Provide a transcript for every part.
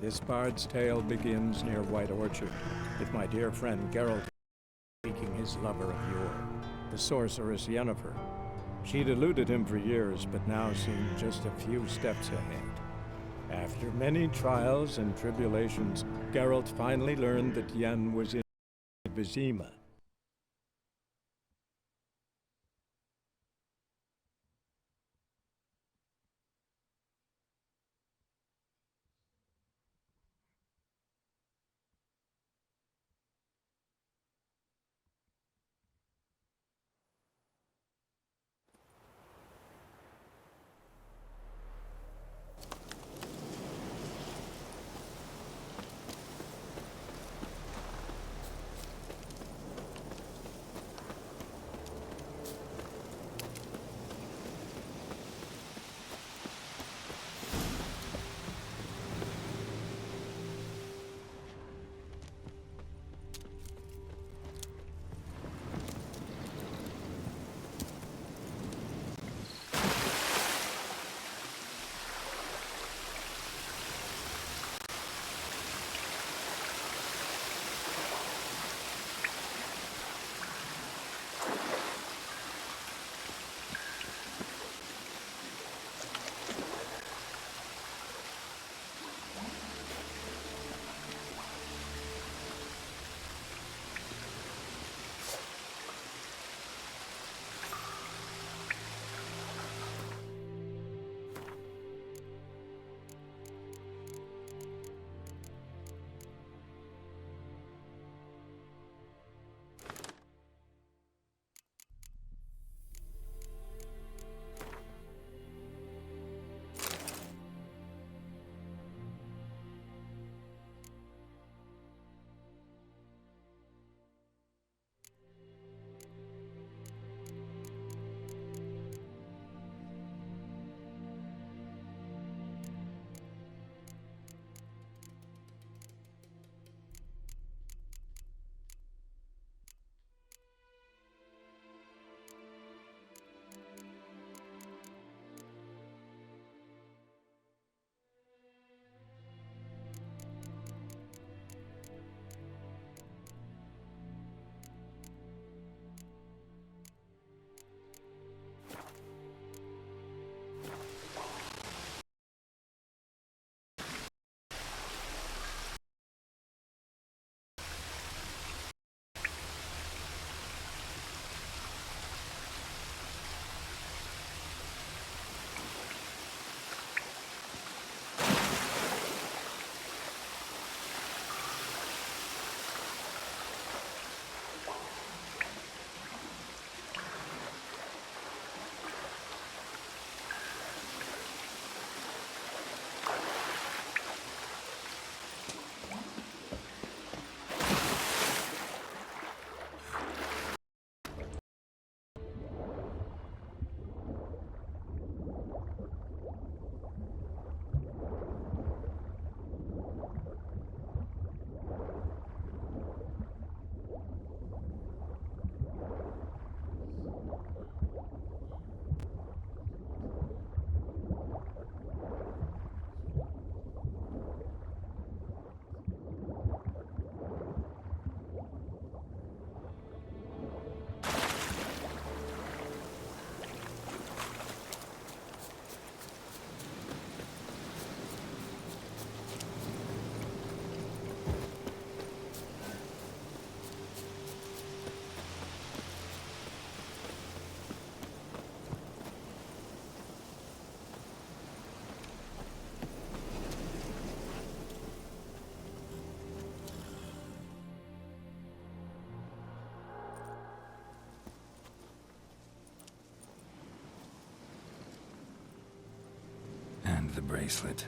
This bard's tale begins near White Orchard, with my dear friend Geralt seeking his lover of yore, the sorceress Yennefer. She'd eluded him for years, but now seemed just a few steps ahead. After many trials and tribulations, Geralt finally learned that Yen was in Vizima. The bracelet.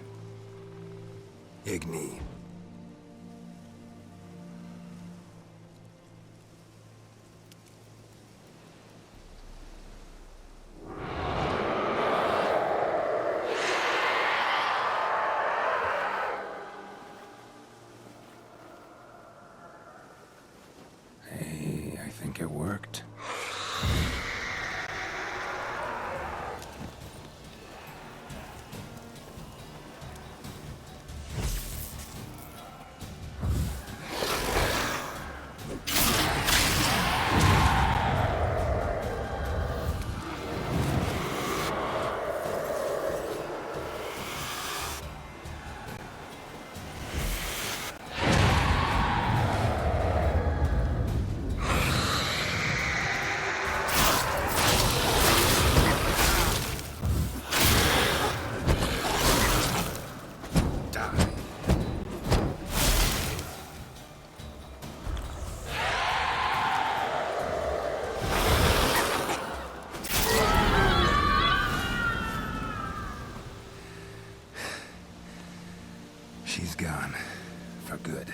Igni. Hey, I think it worked. good.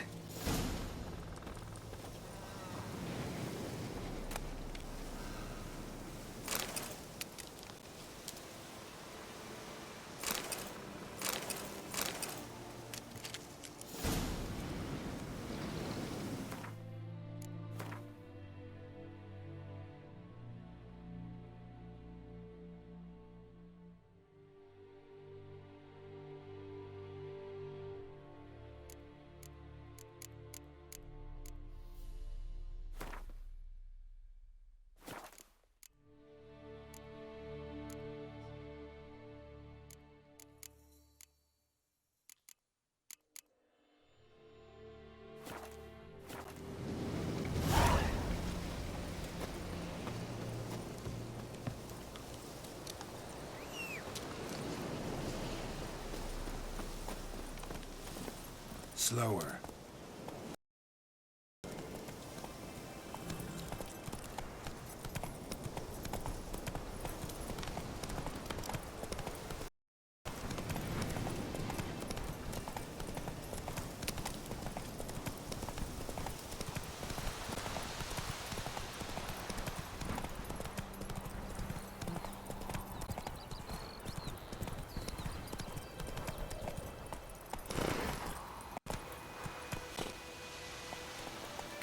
Slower.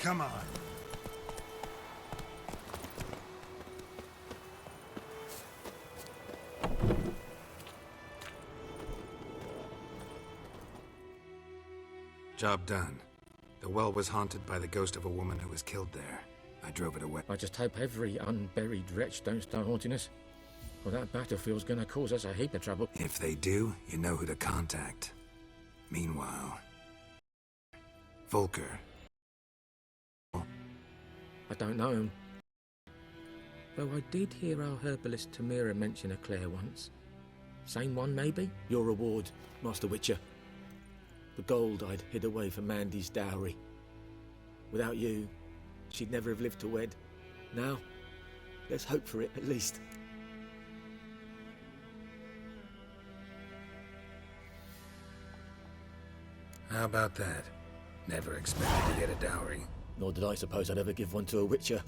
Come on. Job done. The well was haunted by the ghost of a woman who was killed there. I drove it away. I just hope every unburied wretch don't start haunting us. Well, that battlefield's gonna cause us a heap of trouble. If they do, you know who to contact. Meanwhile, Volker. I don't know him. Though I did hear our herbalist Tamira mention a Claire once. Same one, maybe? Your reward, Master Witcher. The gold I'd hid away for Mandy's dowry. Without you, she'd never have lived to wed. Now, let's hope for it, at least. How about that? Never expected to get a dowry. Nor did I suppose I'd ever give one to a Witcher.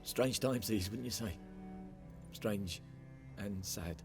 Strange times these, wouldn't you say? Strange and sad.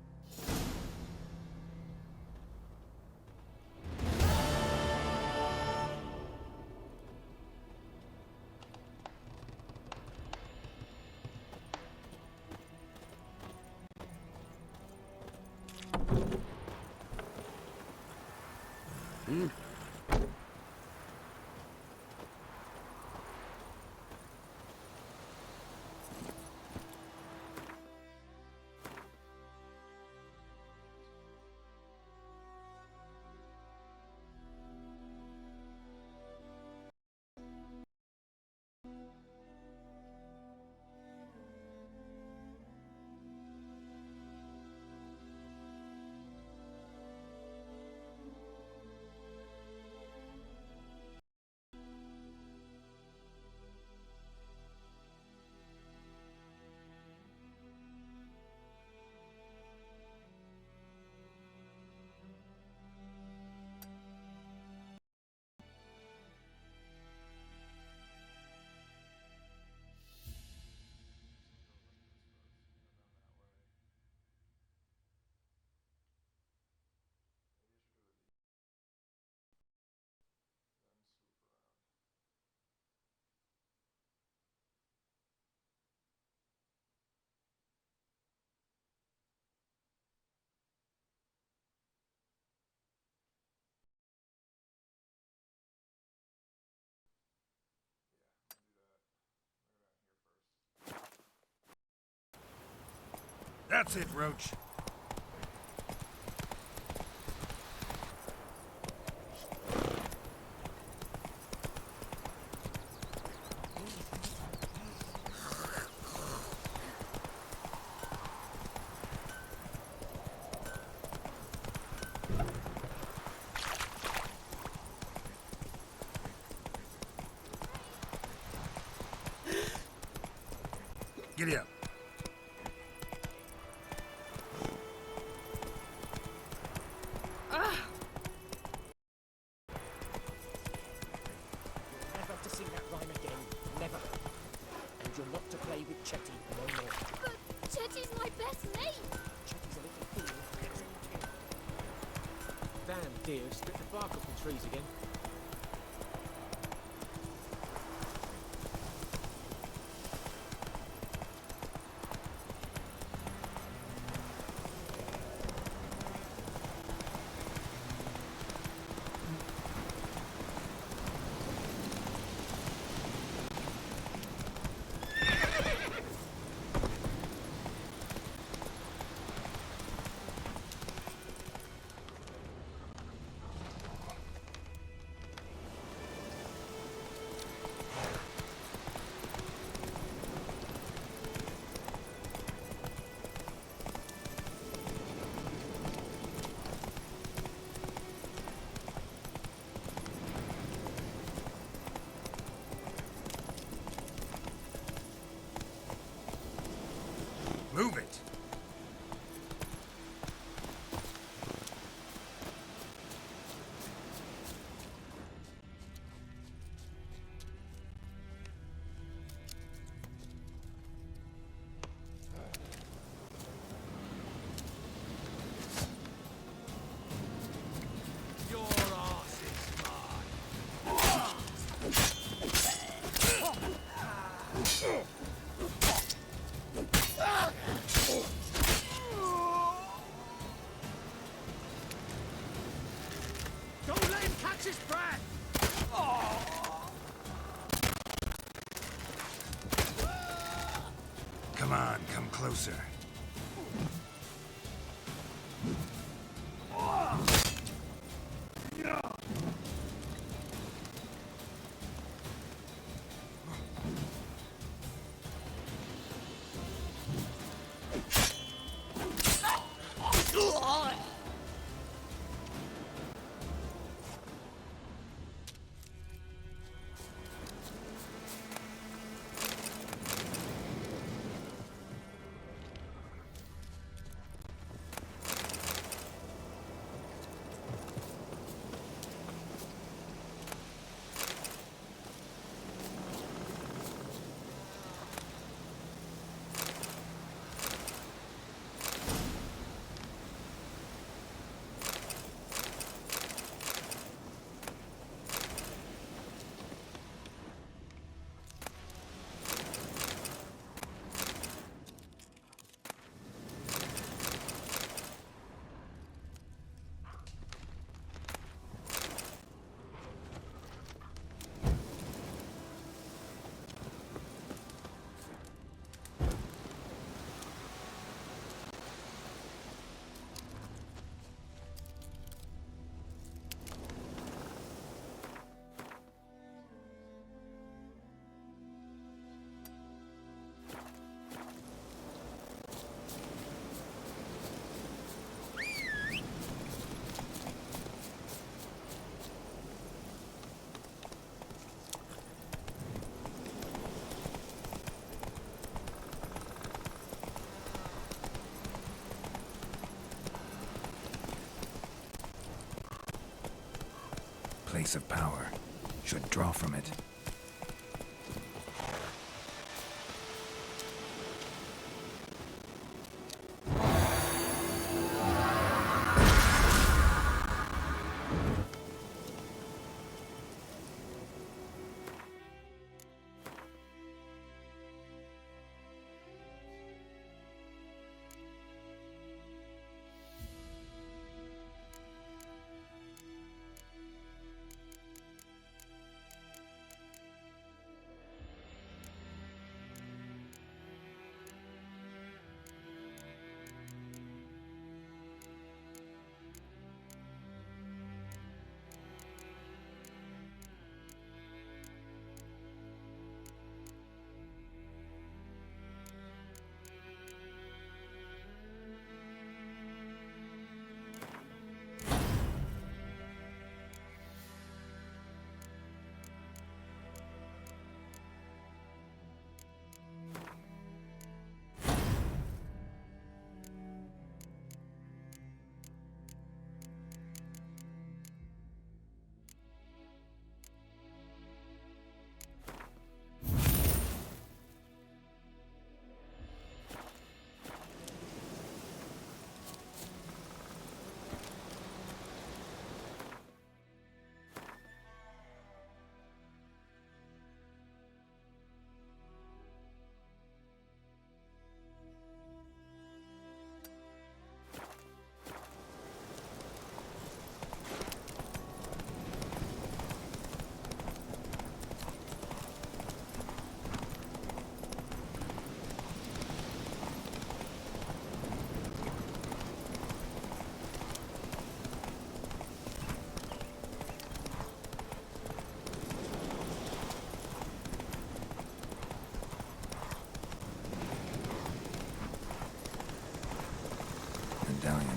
That's it, Roach. Giddy up. Chetty, no more. But Chetty's my best mate. Chetty's a little fool. Damn, dear, split the bark off the trees again. Move it! Your ass is mine. Don't let him catch his breath! Come on, come closer. Place of power. Should draw from it.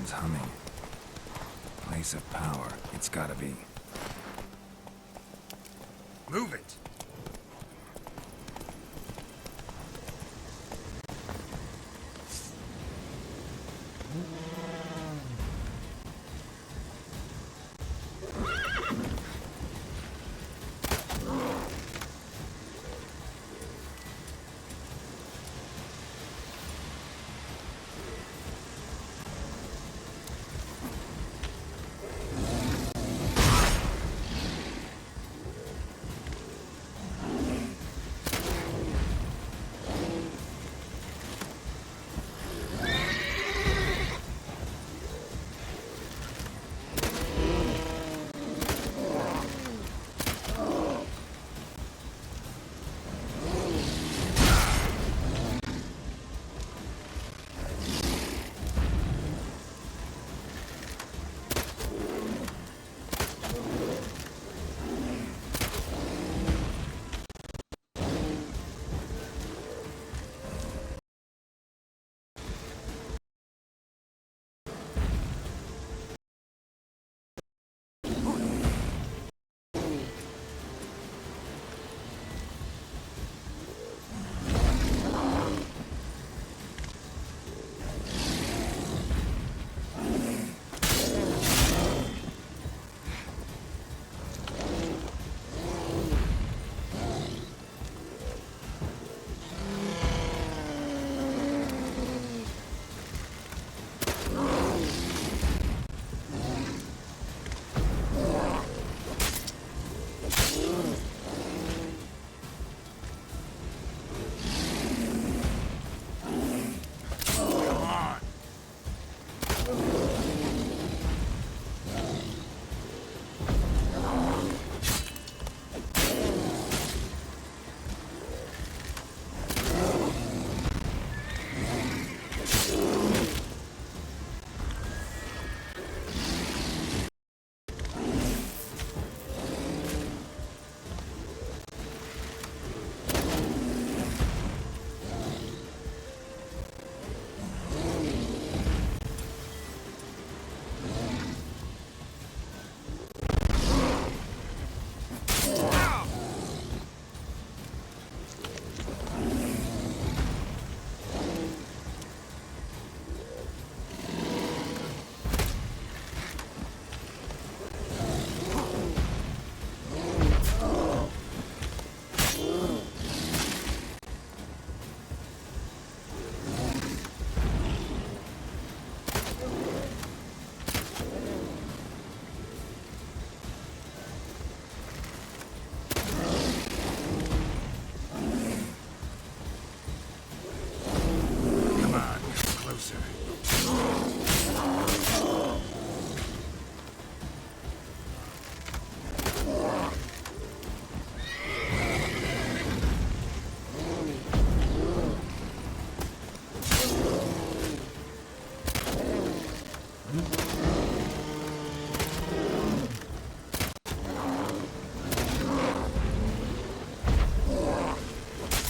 Someone's humming. Place of power. It's gotta be. Move it!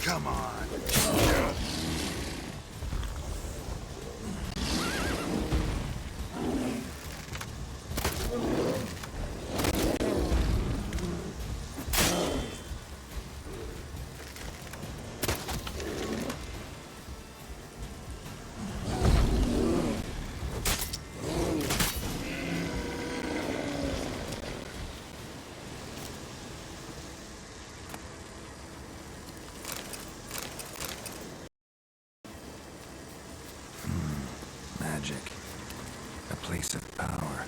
Come on. Magic. A place of power.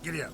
Giddy up.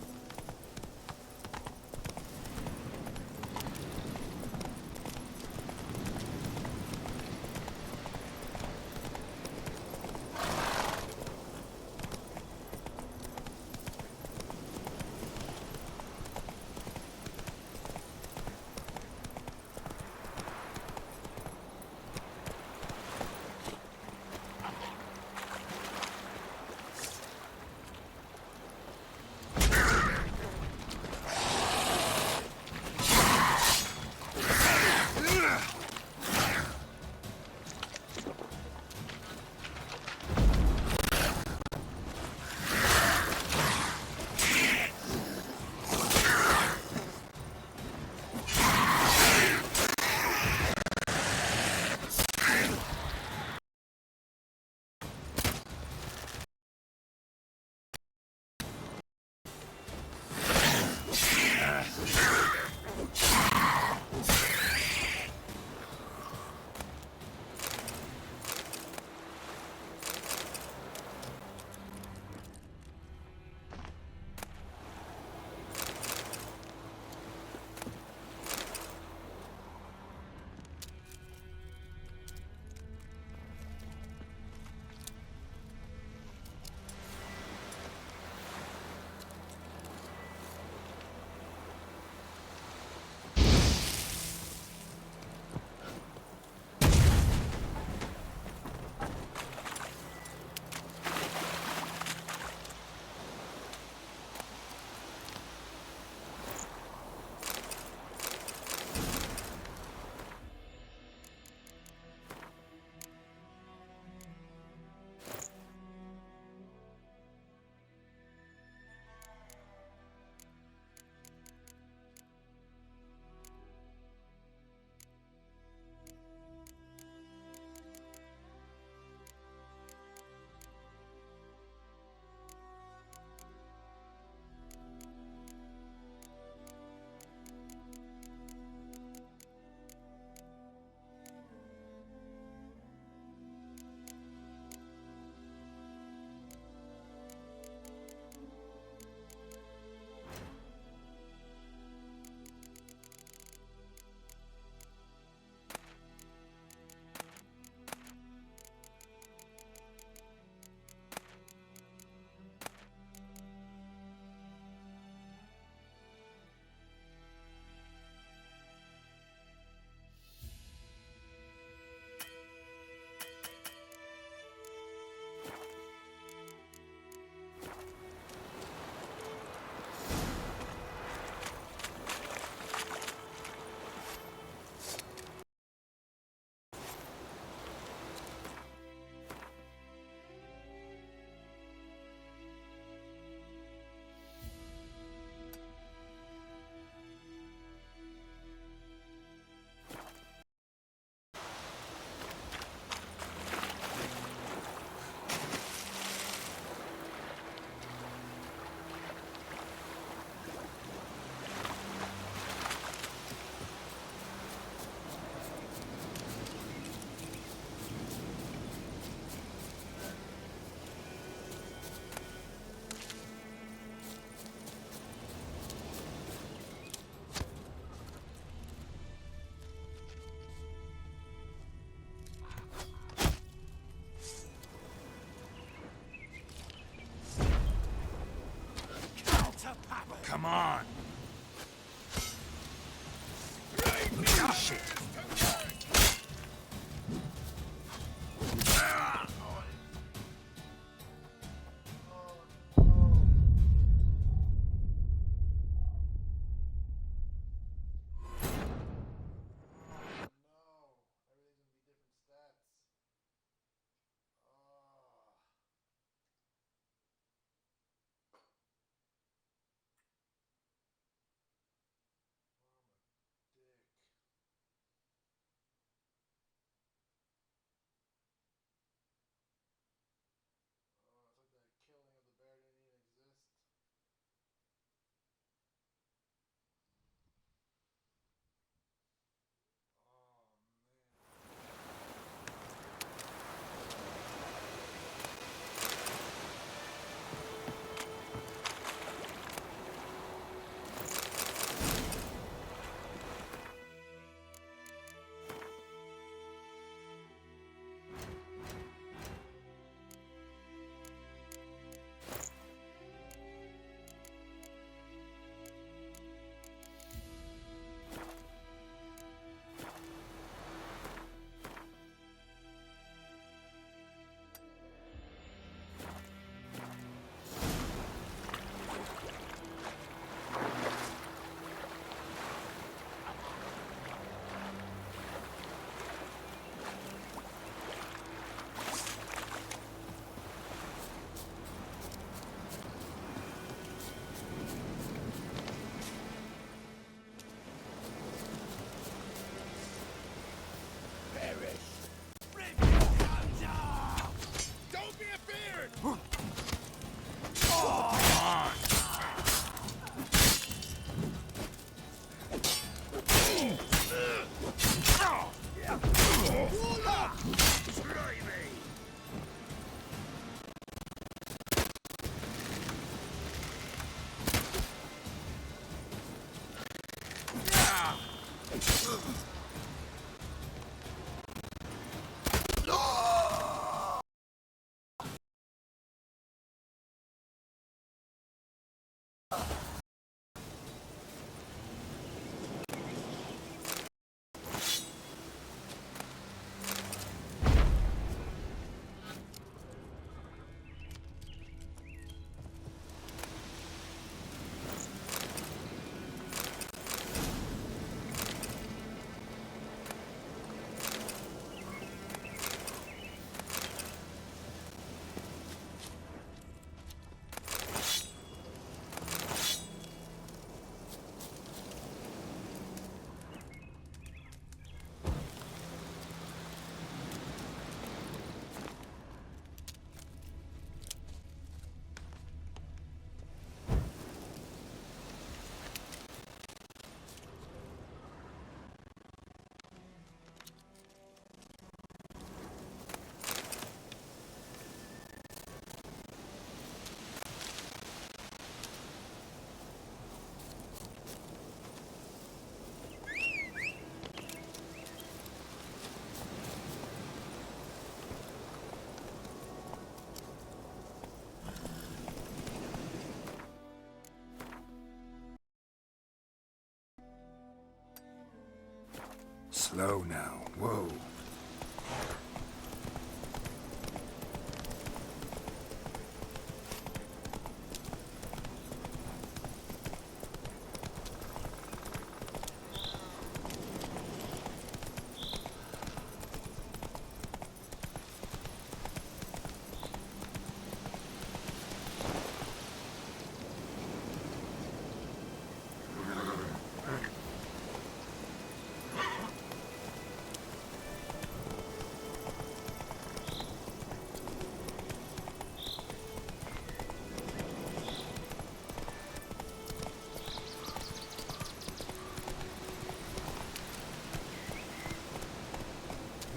Slow now. Whoa.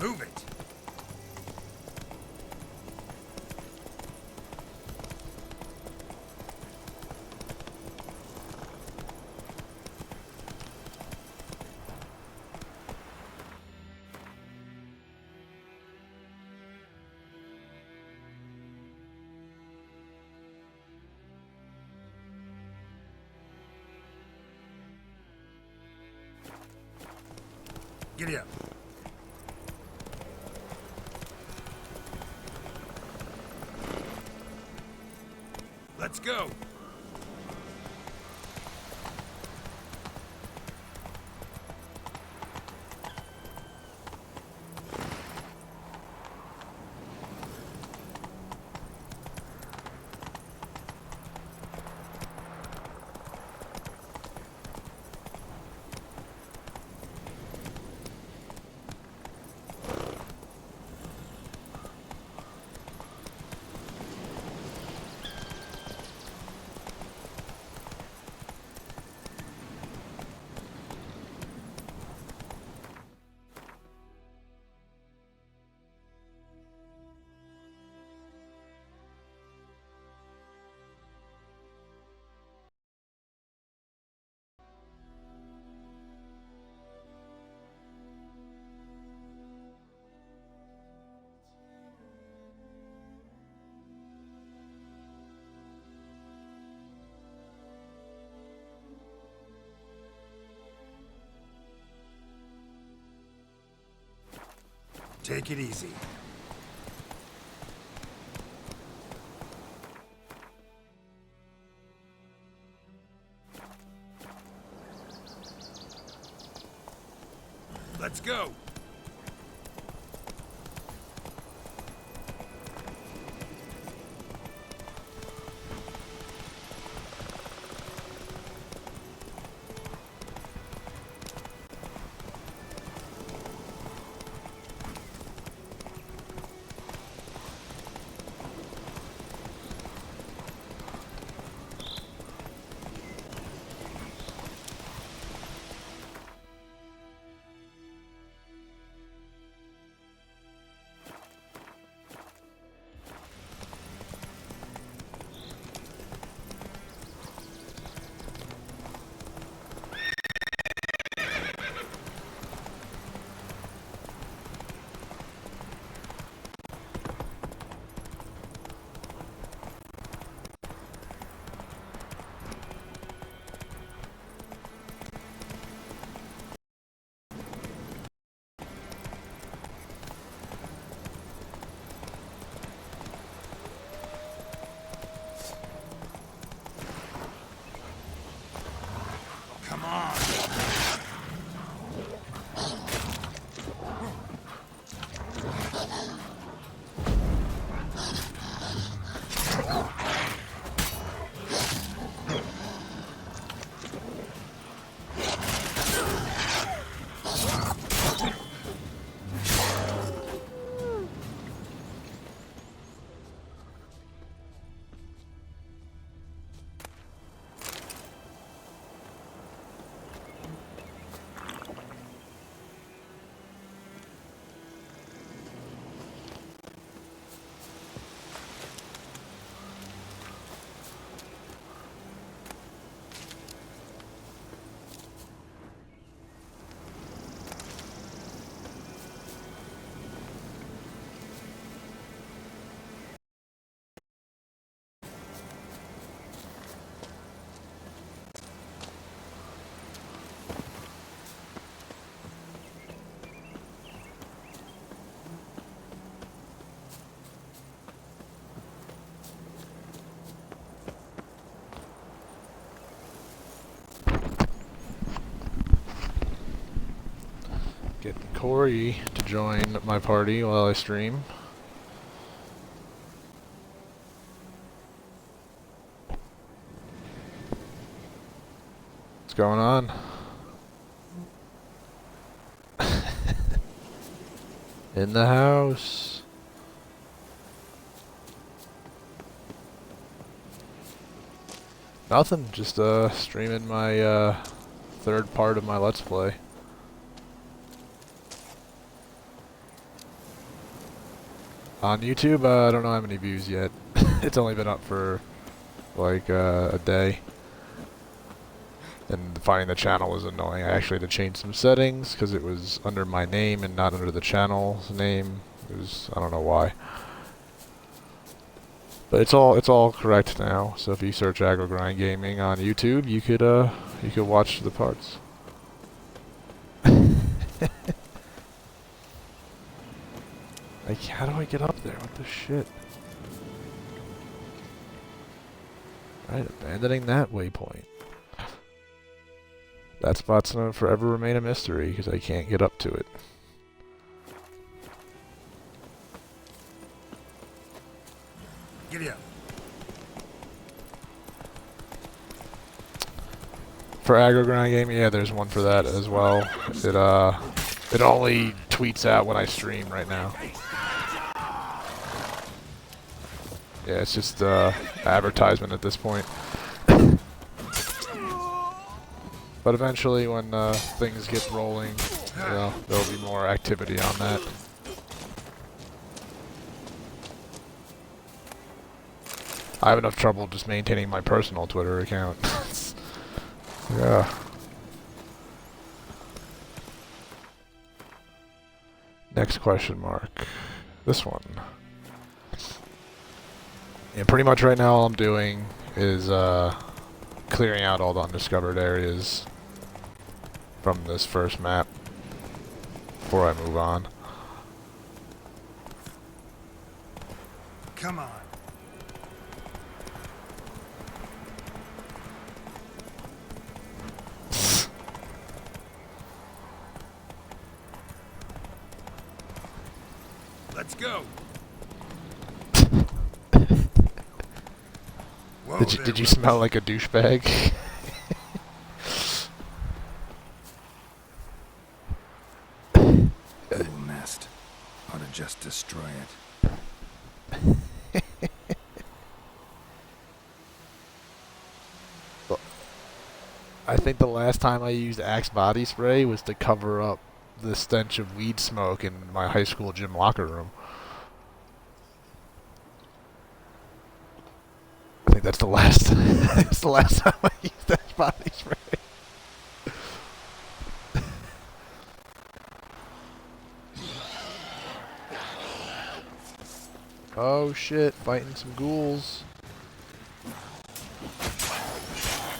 Move it! Giddy up. Let's go! Take it easy. Let's go! Corey to join my party while I stream. What's going on? In the house. Nothing, just streaming my third part of my Let's Play. On YouTube, I don't know how many views yet. It's only been up for like a day. And finding the channel was annoying. I actually had to change some settings because it was under my name and not under the channel's name. It was, I don't know why. But it's all correct now. So if you search Aggro Grind Gaming on YouTube, you could watch the parts. Like, how do I get up there? What the shit? Right, abandoning that waypoint. That spot's gonna forever remain a mystery because I can't get up to it. Giddy up. For Aggro Grind Gaming, yeah, there's one for that as well. It only tweets out when I stream right now. Yeah, it's just advertisement at this point. But eventually, when things get rolling, you know, there'll be more activity on that. I have enough trouble just maintaining my personal Twitter account. Yeah. Next question mark. This one. And pretty much right now all I'm doing is clearing out all the undiscovered areas from this first map before I move on. Come on. Let's go. Whoa, Did you smell like a douchebag? Little nest. Ought to just destroy it. I think the last time I used Axe body spray was to cover up the stench of weed smoke in my high school gym locker room. I think that's the last. That's the last time I used Axe body spray. Oh shit! Fighting some ghouls.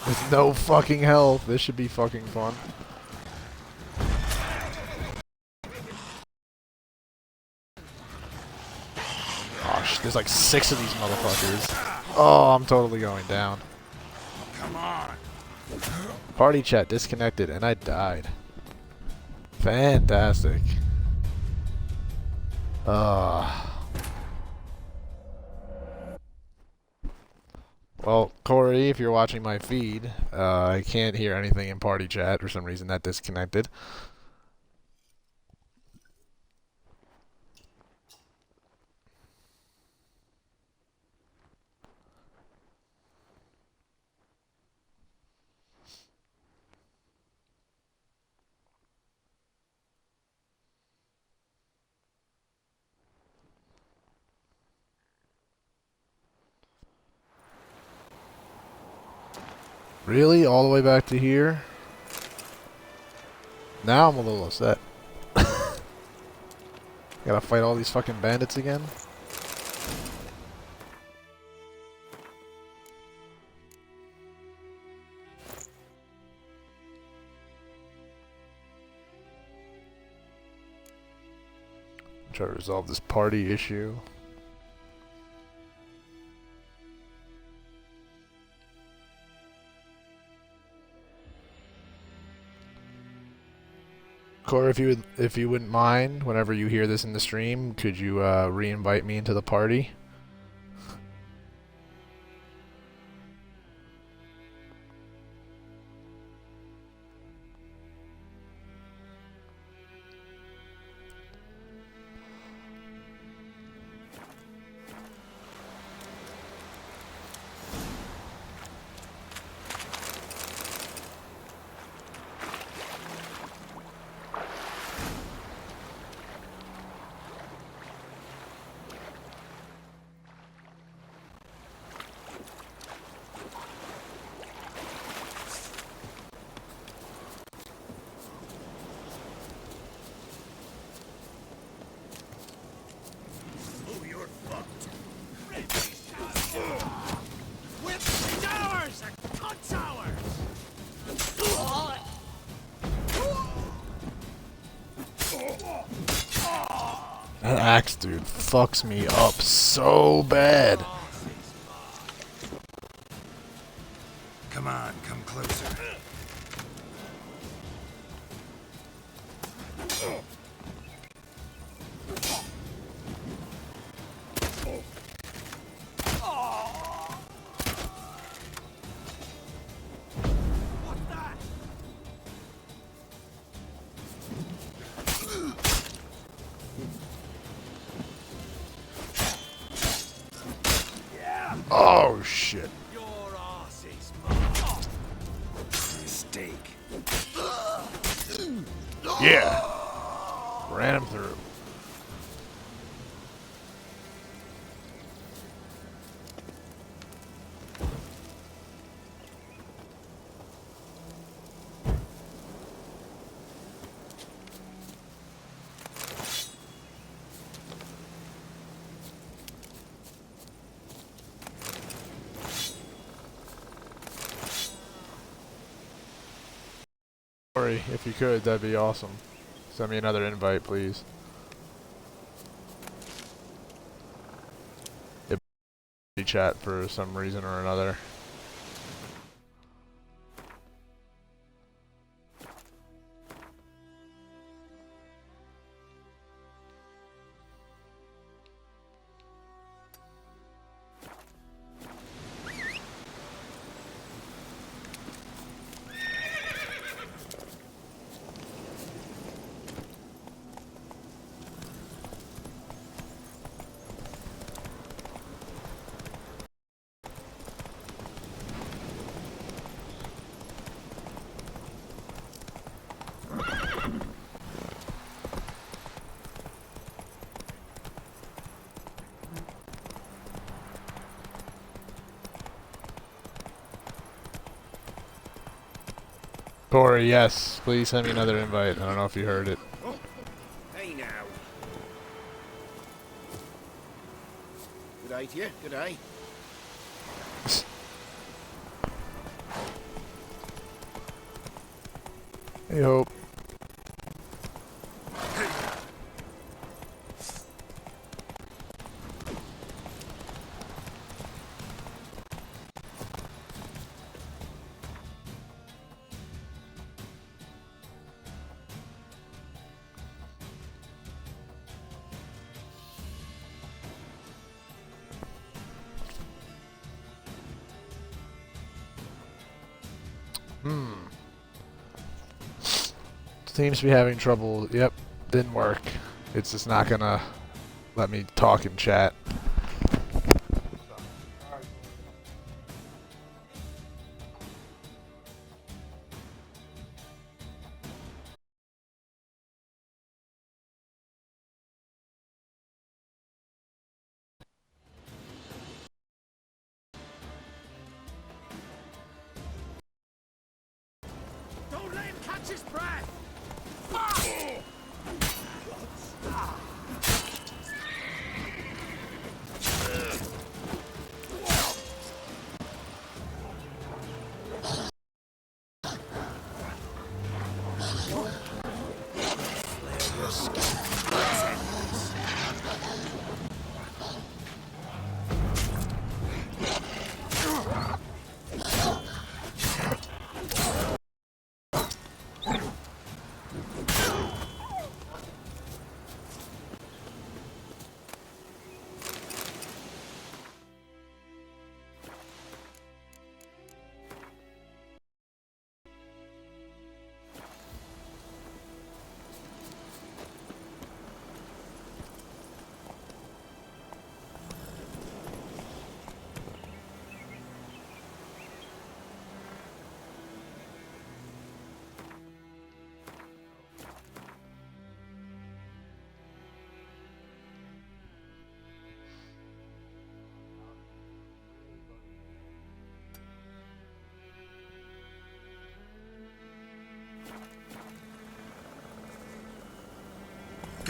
With no fucking health. This should be fucking fun. Gosh, there's like 6 of these motherfuckers. Oh, I'm totally going down. Come on. Party chat disconnected, and I died. Fantastic. Well, Corey, if you're watching my feed, I can't hear anything in party chat. For some reason, that disconnected. Really? All the way back to here? Now I'm a little upset. Gotta fight all these fucking bandits again? Try to resolve this party issue. Cora, if you wouldn't mind, whenever you hear this in the stream, could you re-invite me into the party? Oh, you're fucked. Whip ours and cuts ours. That axe dude fucks me up so bad. Come on, come closer. What's that? Oh shit. Your ass is mine. Steak. Yeah. Ran him through. Sorry, if you could, that'd be awesome. Send me another invite, please. It chat for some reason or another. Corey, yes. Please send me another invite. I don't know if you heard it. Oh, hey now. Good day to you. Good day. Hey, Hope. Seems to be having trouble. Yep, didn't work. It's just not gonna let me talk in chat. Don't let him catch his breath.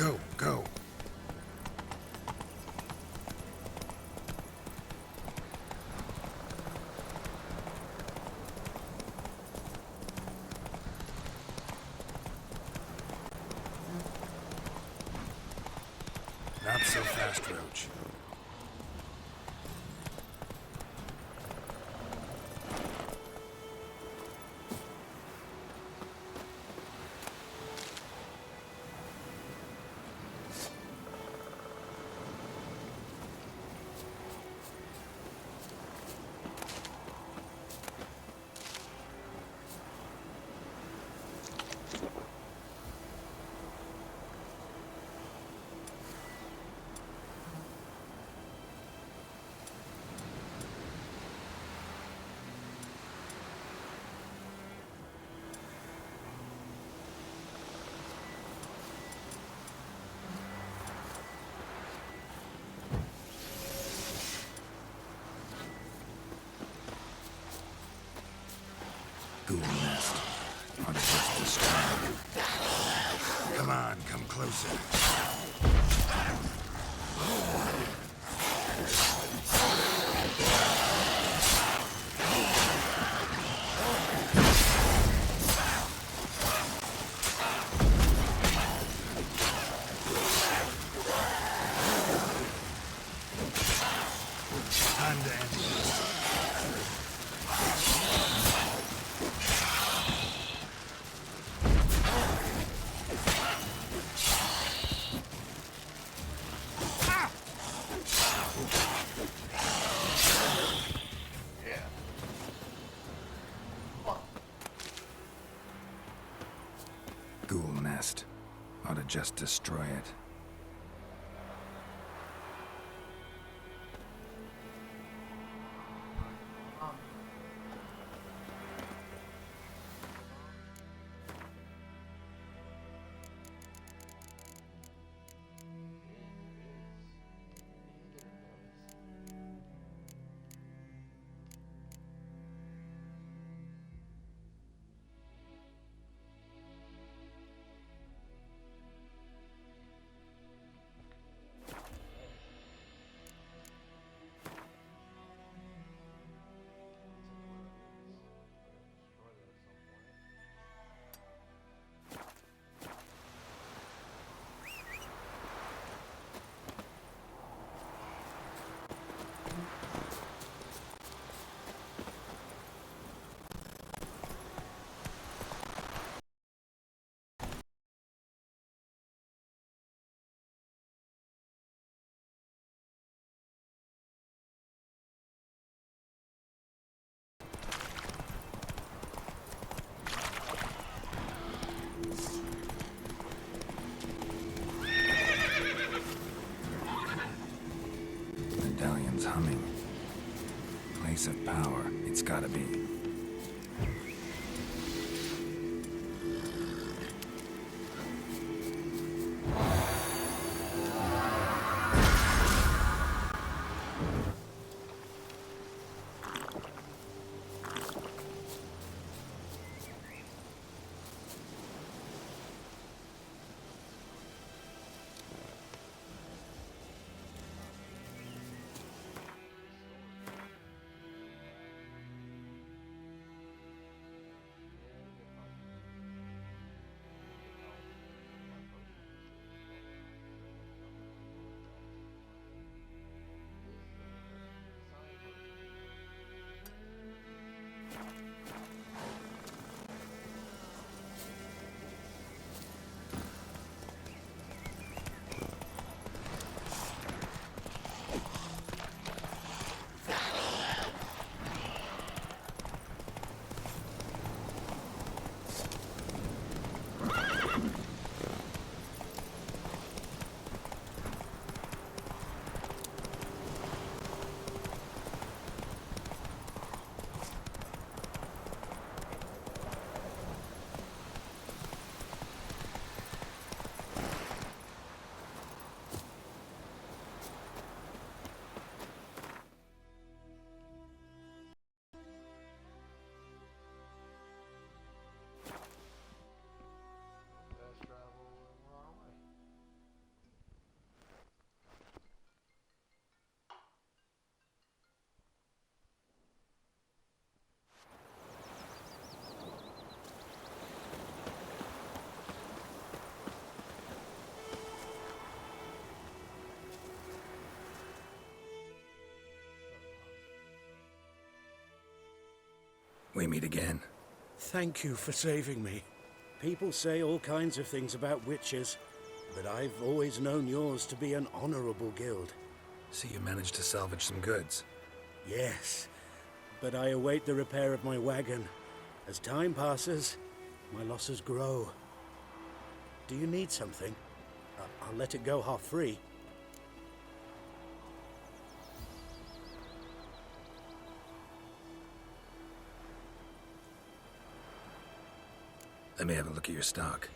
Go, go. Not so fast, Roach. Ghoul nest. On just the strand. Come on, come closer. Time to end this. Ghoul nest. Ought to just destroy it. Medallion's humming. Place of power. It's gotta be. we meet again. Thank you for saving me. People say all kinds of things about witches, but I've always known yours to be an honorable guild. So you managed to salvage some goods. Yes, but I await the repair of my wagon. As time passes, my losses grow. Do you need something? I'll let it go half free. Let me have a look at your stock.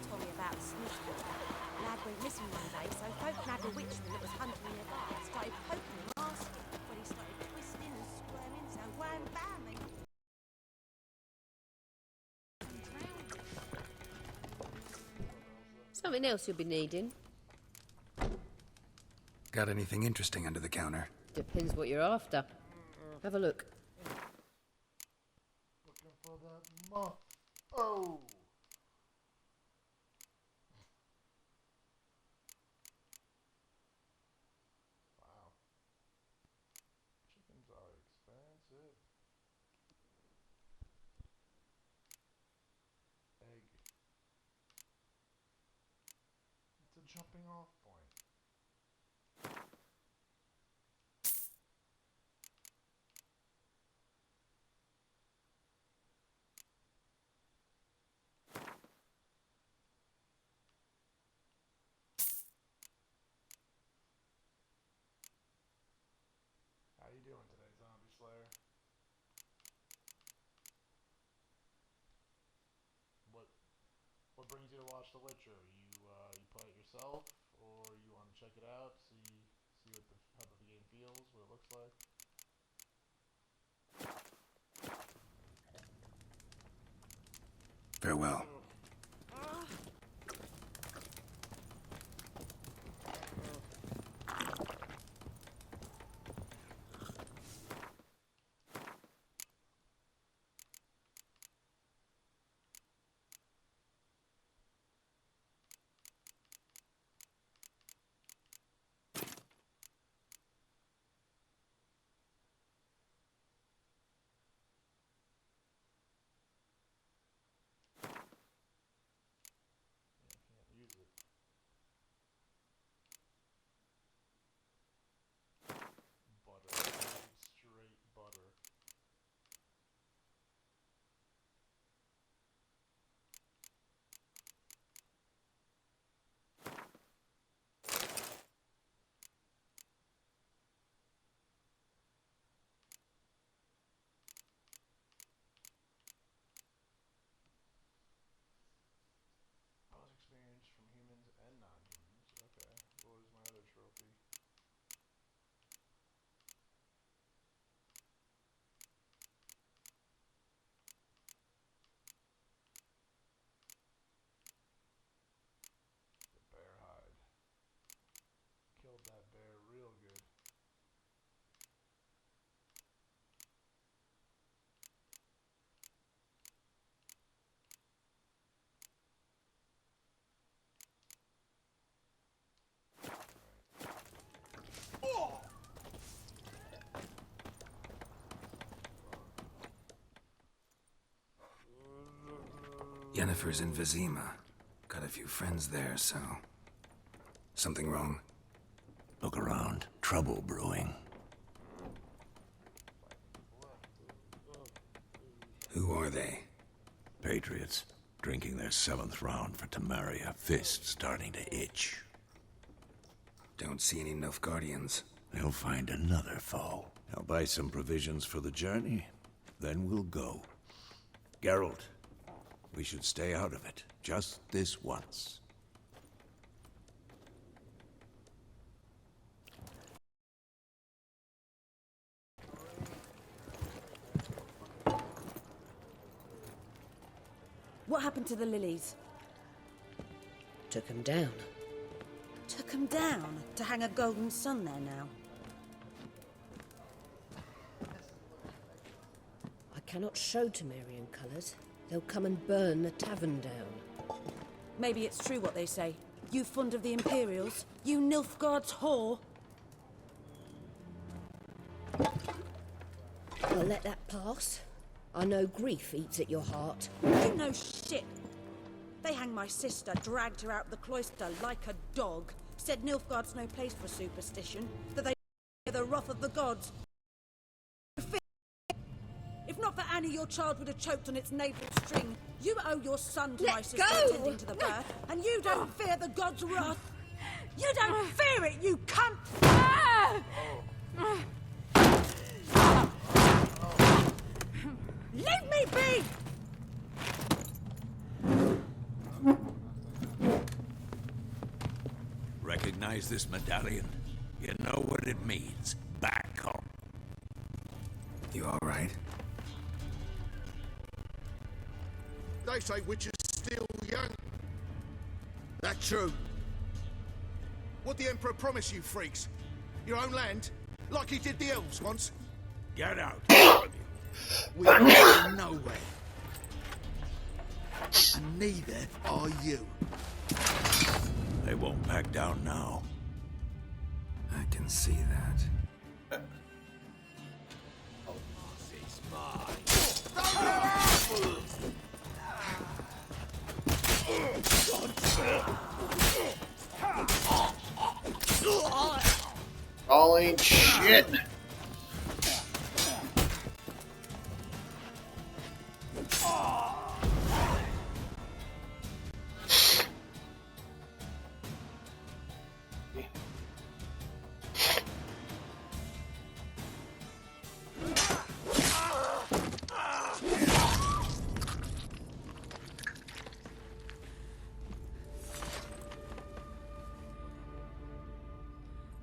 Told me about Smithfield. Lad went missing one day, so folk nabbed a witchman that was hunting nearby. Started poking him, asking. When he started twisting and squirming, so wham bam, they Something else you'll be needing. Got anything interesting under the counter? Depends what you're after. Have a look. Looking for that muff. Oh! Wow. Chickens are expensive. Egg. It's a jumping off point. How you doing today, Zombie Slayer? What brings you to watch The Witcher? You play it yourself, or you want to check it out, see what the how the game feels, what it looks like? Farewell. Yennefer's in Vizima. Got a few friends there, so... Something wrong? Look around. Trouble brewing. Who are they? Patriots. Drinking their 7th round for Temeria. Fist starting to itch. Don't see any Nilfgaardians. They'll find another foe. I'll buy some provisions for the journey. Then we'll go. Geralt, we should stay out of it. Just this once. What happened to the lilies? Took 'em down. Took 'em down to hang a golden sun there now. I cannot show Temerian colours. They'll come and burn the tavern down. Maybe it's true what they say. You fond of the Imperials? You Nilfgaard's whore? I'll let that pass. I know grief eats at your heart. You know shit. They hanged my sister, dragged her out the cloister like a dog. Said Nilfgaard's no place for superstition. That they the wrath of the gods. If not for Annie, your child would have choked on its navel string. You owe your son to my sister attending to the birth, and you don't fear the gods' wrath. You don't fear it, you cunt! Leave me be! Recognize this medallion? You know what it means. Back home. You alright? They say witches still young. That true? What the Emperor promise you freaks? Your own land? Like he did the elves once? Get out. We are going nowhere. And neither are you. They won't back down now. I can see that. All ain't shit.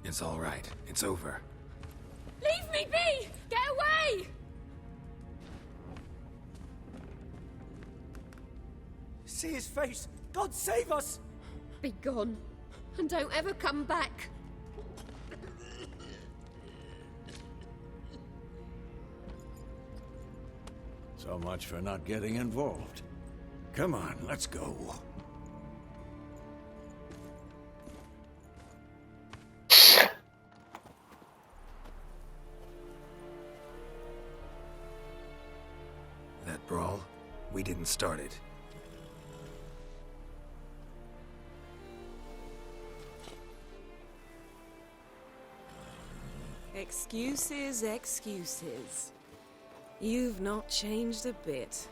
It's all right. It's over. Leave me be! Get away! See his face! God save us! Be gone, and don't ever come back. So much for not getting involved. Come on, let's go. That brawl, we didn't start it. Excuses, excuses. You've not changed a bit.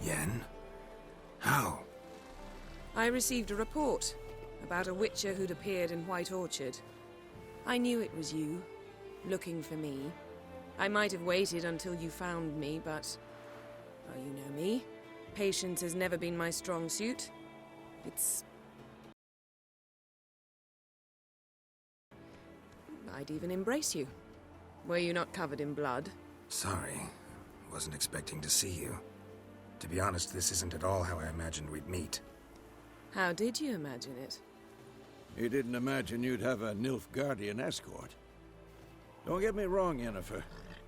Yen? How? I received a report about a witcher who'd appeared in White Orchard. I knew it was you, looking for me. I might have waited until you found me, but... well, you know me. Patience has never been my strong suit. I'd even embrace you. Were you not covered in blood? Sorry. Wasn't expecting to see you. To be honest, this isn't at all how I imagined we'd meet. How did you imagine it? You didn't imagine you'd have a Nilfgaardian escort. Don't get me wrong, Yennefer.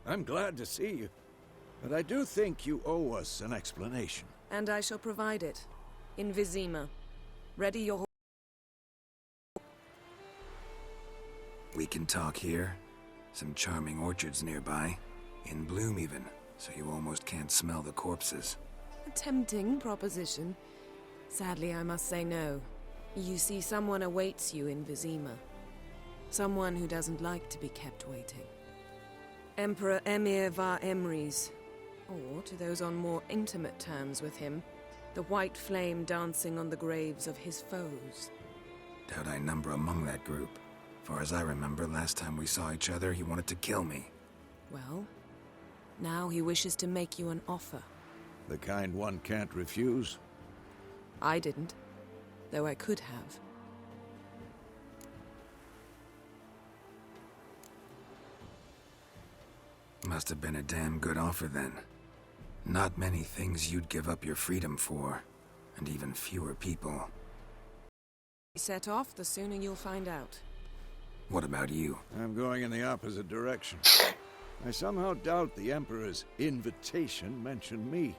I'm glad to see you. But I do think you owe us an explanation. And I shall provide it. In Vizima. Ready your horse. We can talk here. Some charming orchards nearby. In bloom, even. so you almost can't smell the corpses. A tempting proposition. Sadly, I must say no. You see, someone awaits you in Vizima. Someone who doesn't like to be kept waiting. Emperor Emir var Emreis. Or, to those on more intimate terms with him, the white flame dancing on the graves of his foes. Doubt I number among that group. Far as I remember, last time we saw each other, he wanted to kill me. Well, now he wishes to make you an offer. The kind one can't refuse? I didn't, though I could have. Must have been a damn good offer then. Not many things you'd give up your freedom for, and even fewer people. Set off, the sooner you'll find out. What about you? I'm going in the opposite direction. I somehow doubt the Emperor's invitation mentioned me.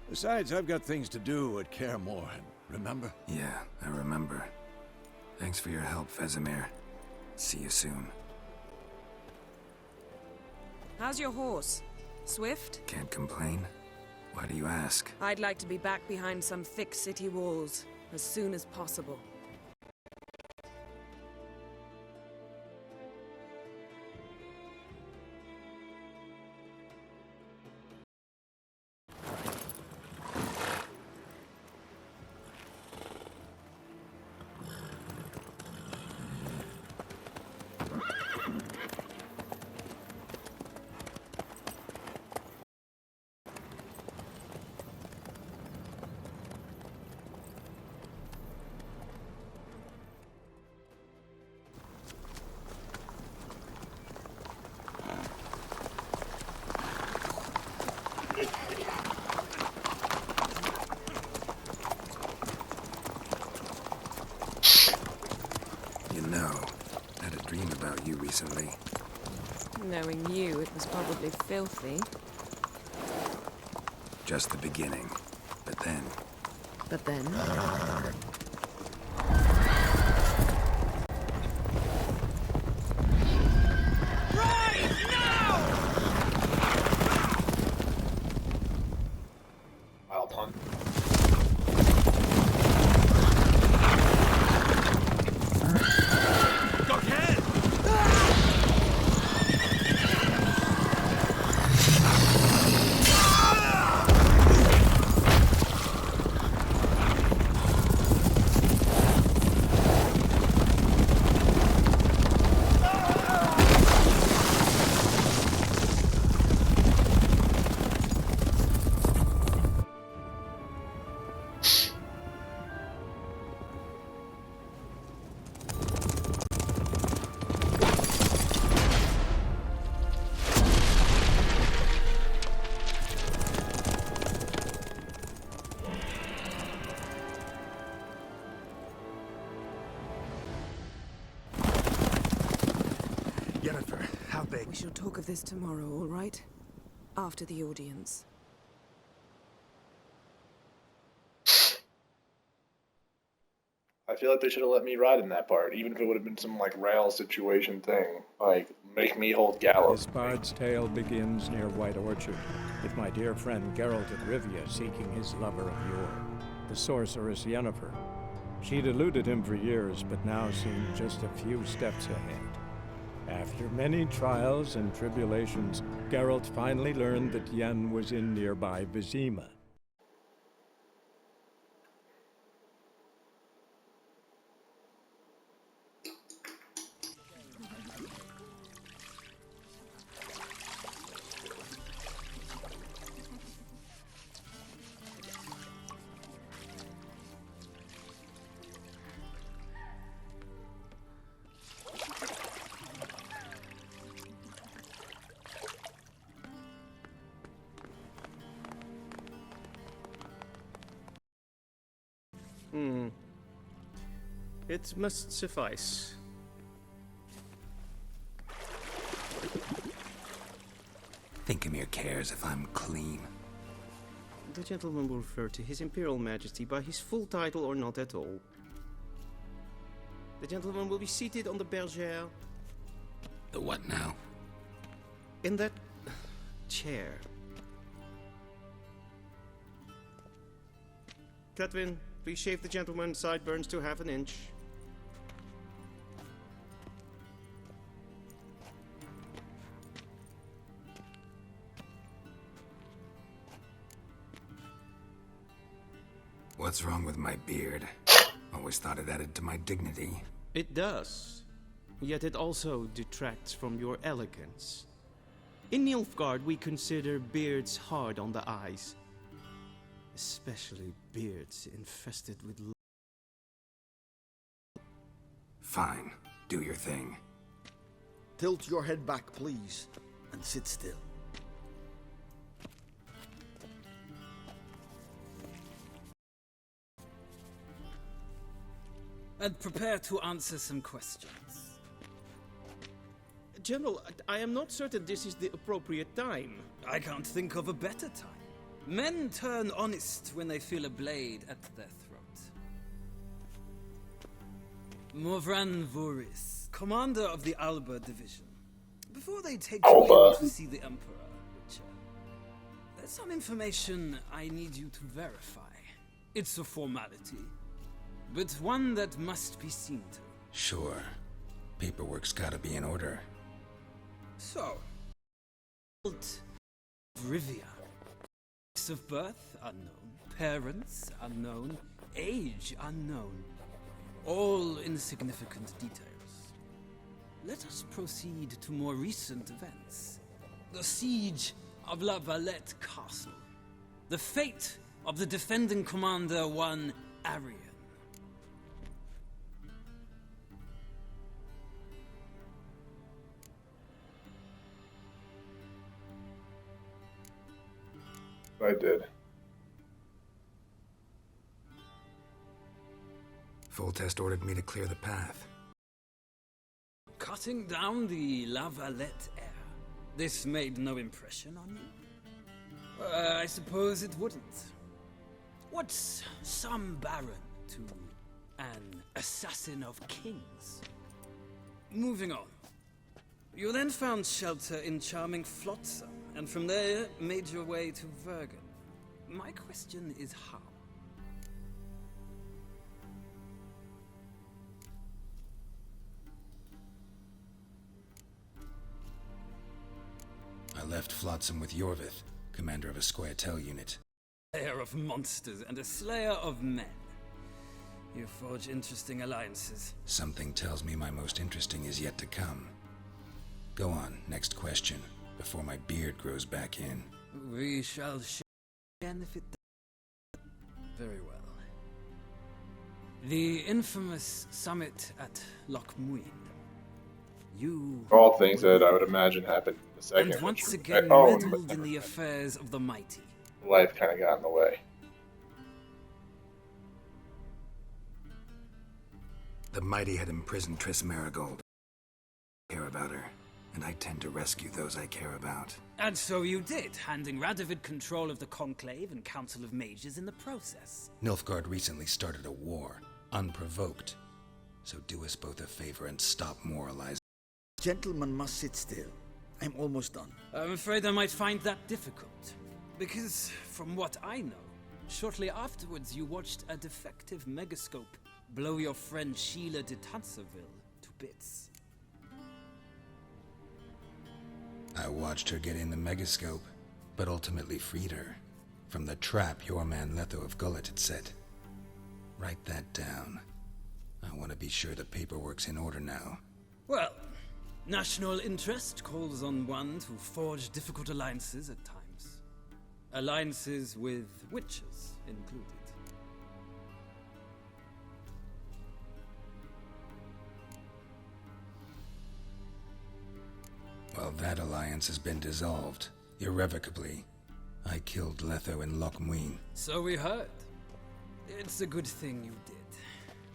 Besides, I've got things to do at Kaer Morhen, remember? Yeah, I remember. Thanks for your help, Vesemir. See you soon. How's your horse? Swift? Can't complain. Why do you ask? I'd like to be back behind some thick city walls as soon as possible. Recently. Knowing you, it was probably filthy. Just the beginning. But then... But then? Wild hunt. Yennefer, how big? We shall talk of this tomorrow, all right? After the audience. I feel like they should have let me ride in that part, even if it would have been some, like, rail situation thing. Like, make me hold Gallo. This bard's tale begins near White Orchard, with my dear friend Geralt of Rivia seeking his lover of yore, the sorceress Yennefer. She'd eluded him for years, but now seemed just a few steps ahead. After many trials and tribulations, Geralt finally learned that Yen was in nearby Vizima. It must suffice. Thinkamir cares if I'm clean. The gentleman will refer to His Imperial Majesty by his full title or not at all. The gentleman will be seated on the bergère. The what now? In that chair. Catwin, please shave the gentleman's sideburns to half an inch. What's wrong with my beard? Always thought it added to my dignity. It does. Yet it also detracts from your elegance. In Nilfgaard, we consider beards hard on the eyes. Especially beards infested with... Fine. Do your thing. Tilt your head back, please, and sit still. And prepare to answer some questions. General, I am not certain this is the appropriate time. I can't think of a better time. Men turn honest when they feel a blade at their throat. Morvran Voris, commander of the Alba Division. Before they take you in to see the Emperor, Witcher, there's some information I need you to verify. It's a formality, but one that must be seen to. Sure. Paperwork's gotta be in order. So, Rivia. Place of birth unknown, parents unknown, age unknown. All insignificant details. Let us proceed to more recent events. The siege of La Valette Castle. The fate of the defending commander, one Arian. I did. Foltest ordered me to clear the path. Cutting down the La Valette heir. This made no impression on you? I suppose it wouldn't. What's some baron to an assassin of kings? Moving on. You then found shelter in charming Flotsam, and from there made your way to Vergen. My question is how? I left Flotsam with Yorvith, commander of a Scoia'tael unit. Slayer of monsters and a slayer of men. You forge interesting alliances. Something tells me my most interesting is yet to come. Go on, next question, before my beard grows back in. We shall show again if it does. Very well. The infamous summit at Loch Muin. You... All things that I would imagine happened in the second. And once again meddled in the affairs of the mighty. Life kind of got in the way. The mighty had imprisoned Triss Merigold. I care about her, and I tend to rescue those I care about. And so you did, handing Radovid control of the Conclave and Council of Mages in the process. Nilfgaard recently started a war, unprovoked. So do us both a favor and stop moralizing. Gentlemen must sit still. I'm almost done. I'm afraid I might find that difficult. Because, from what I know, shortly afterwards you watched a defective megascope blow your friend Sheila de Tanserville to bits. I watched her get in the megascope, but ultimately freed her from the trap your man Letho of Gullet had set. Write that down. I want to be sure the paperwork's in order now. Well, national interest calls on one to forge difficult alliances at times. Alliances with witches included. Well, that alliance has been dissolved, irrevocably. I killed Letho in Loch Muin. So we heard. It's a good thing you did.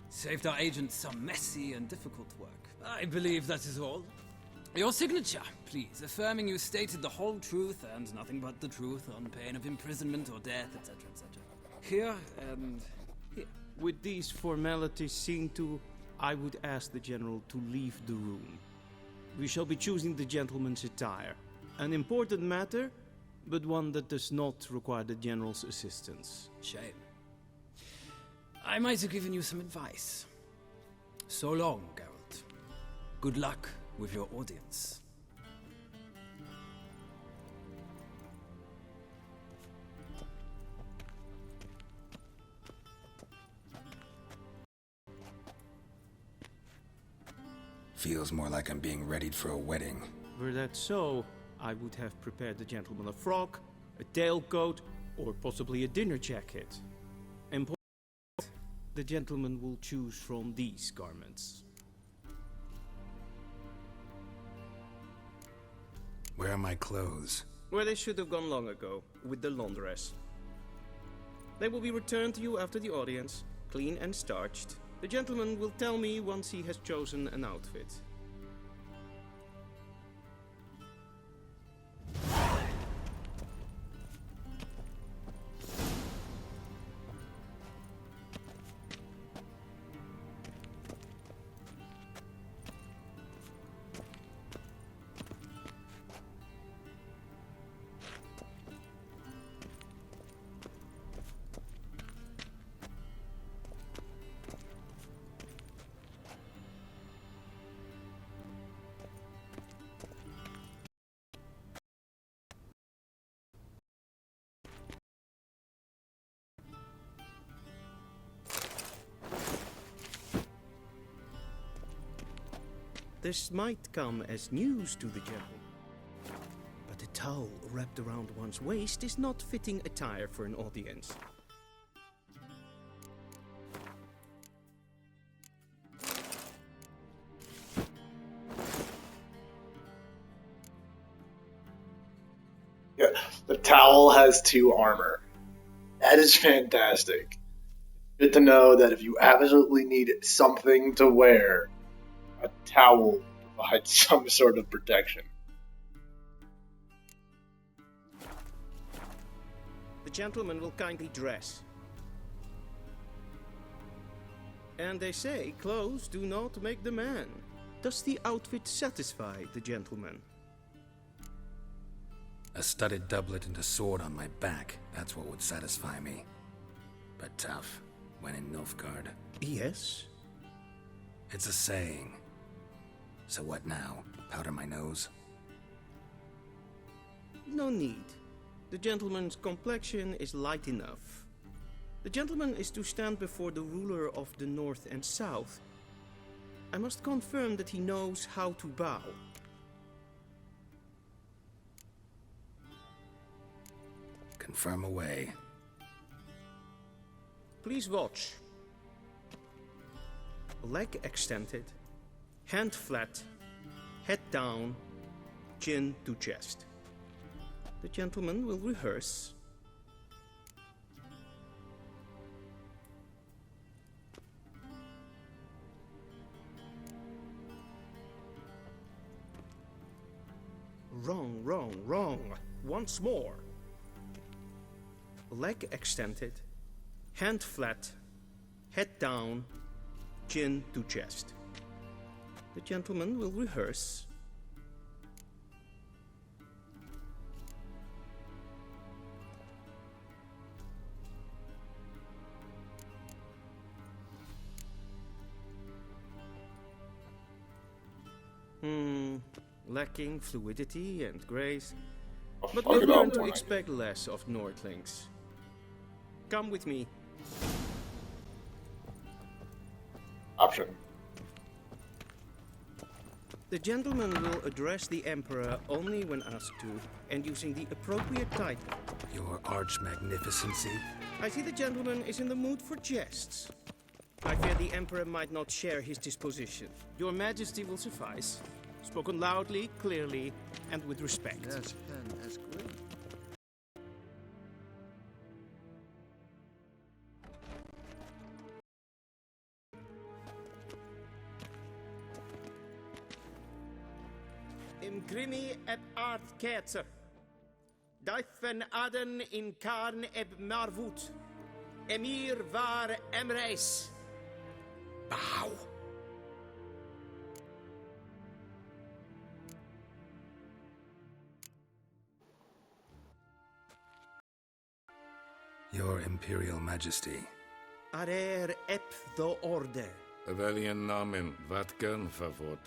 Saved our agents some messy and difficult work. I believe that is all. Your signature, please, affirming you stated the whole truth and nothing but the truth on pain of imprisonment or death, etc., etc. Here and here. With these formalities seen to, I would ask the General to leave the room. We shall be choosing the gentleman's attire. An important matter, but one that does not require the General's assistance. Shame. I might have given you some advice. So long, Geralt. Good luck with your audience. Feels more like I'm being readied for a wedding. Were that so, I would have prepared the gentleman a frock, a tailcoat, or possibly a dinner jacket. And the gentleman will choose from these garments. Where are my clothes? Where they should have gone long ago, with the laundress. They will be returned to you after the audience, clean and starched. The gentleman will tell me once he has chosen an outfit. This might come as news to the general, but a towel wrapped around one's waist is not fitting attire for an audience. Yeah, the towel has 2 armor. That is fantastic. Good to know that if you absolutely need something to wear, a towel provides some sort of protection. The gentleman will kindly dress. And they say clothes do not make the man. Does the outfit satisfy the gentleman? A studded doublet and a sword on my back, that's what would satisfy me. But tough, when in Nilfgaard. Yes? It's a saying. So what now? Powder my nose? No need. The gentleman's complexion is light enough. The gentleman is to stand before the ruler of the North and South. I must confirm that he knows how to bow. Confirm away. Please watch. Leg extended, hand flat, head down, chin to chest. The gentleman will rehearse. Wrong, wrong, wrong. Once more. Leg extended, hand flat, head down, chin to chest. The gentleman will rehearse. Lacking fluidity and grace. But we've learned to expect less of Nordlings. Come with me. Option. The gentleman will address the Emperor only when asked to, and using the appropriate title. Your Arch-Magnificency? I see the gentleman is in the mood for jests. I fear the Emperor might not share his disposition. Your Majesty will suffice. Spoken loudly, clearly, and with respect. Yes, pen, that's great. Imgrimi et art ketzer. Dijfen aden in karn eb marvut. Emir var emreis. Bow. Your Imperial Majesty, Arer ep the orde. Welchen Namen? Wat gern verwort?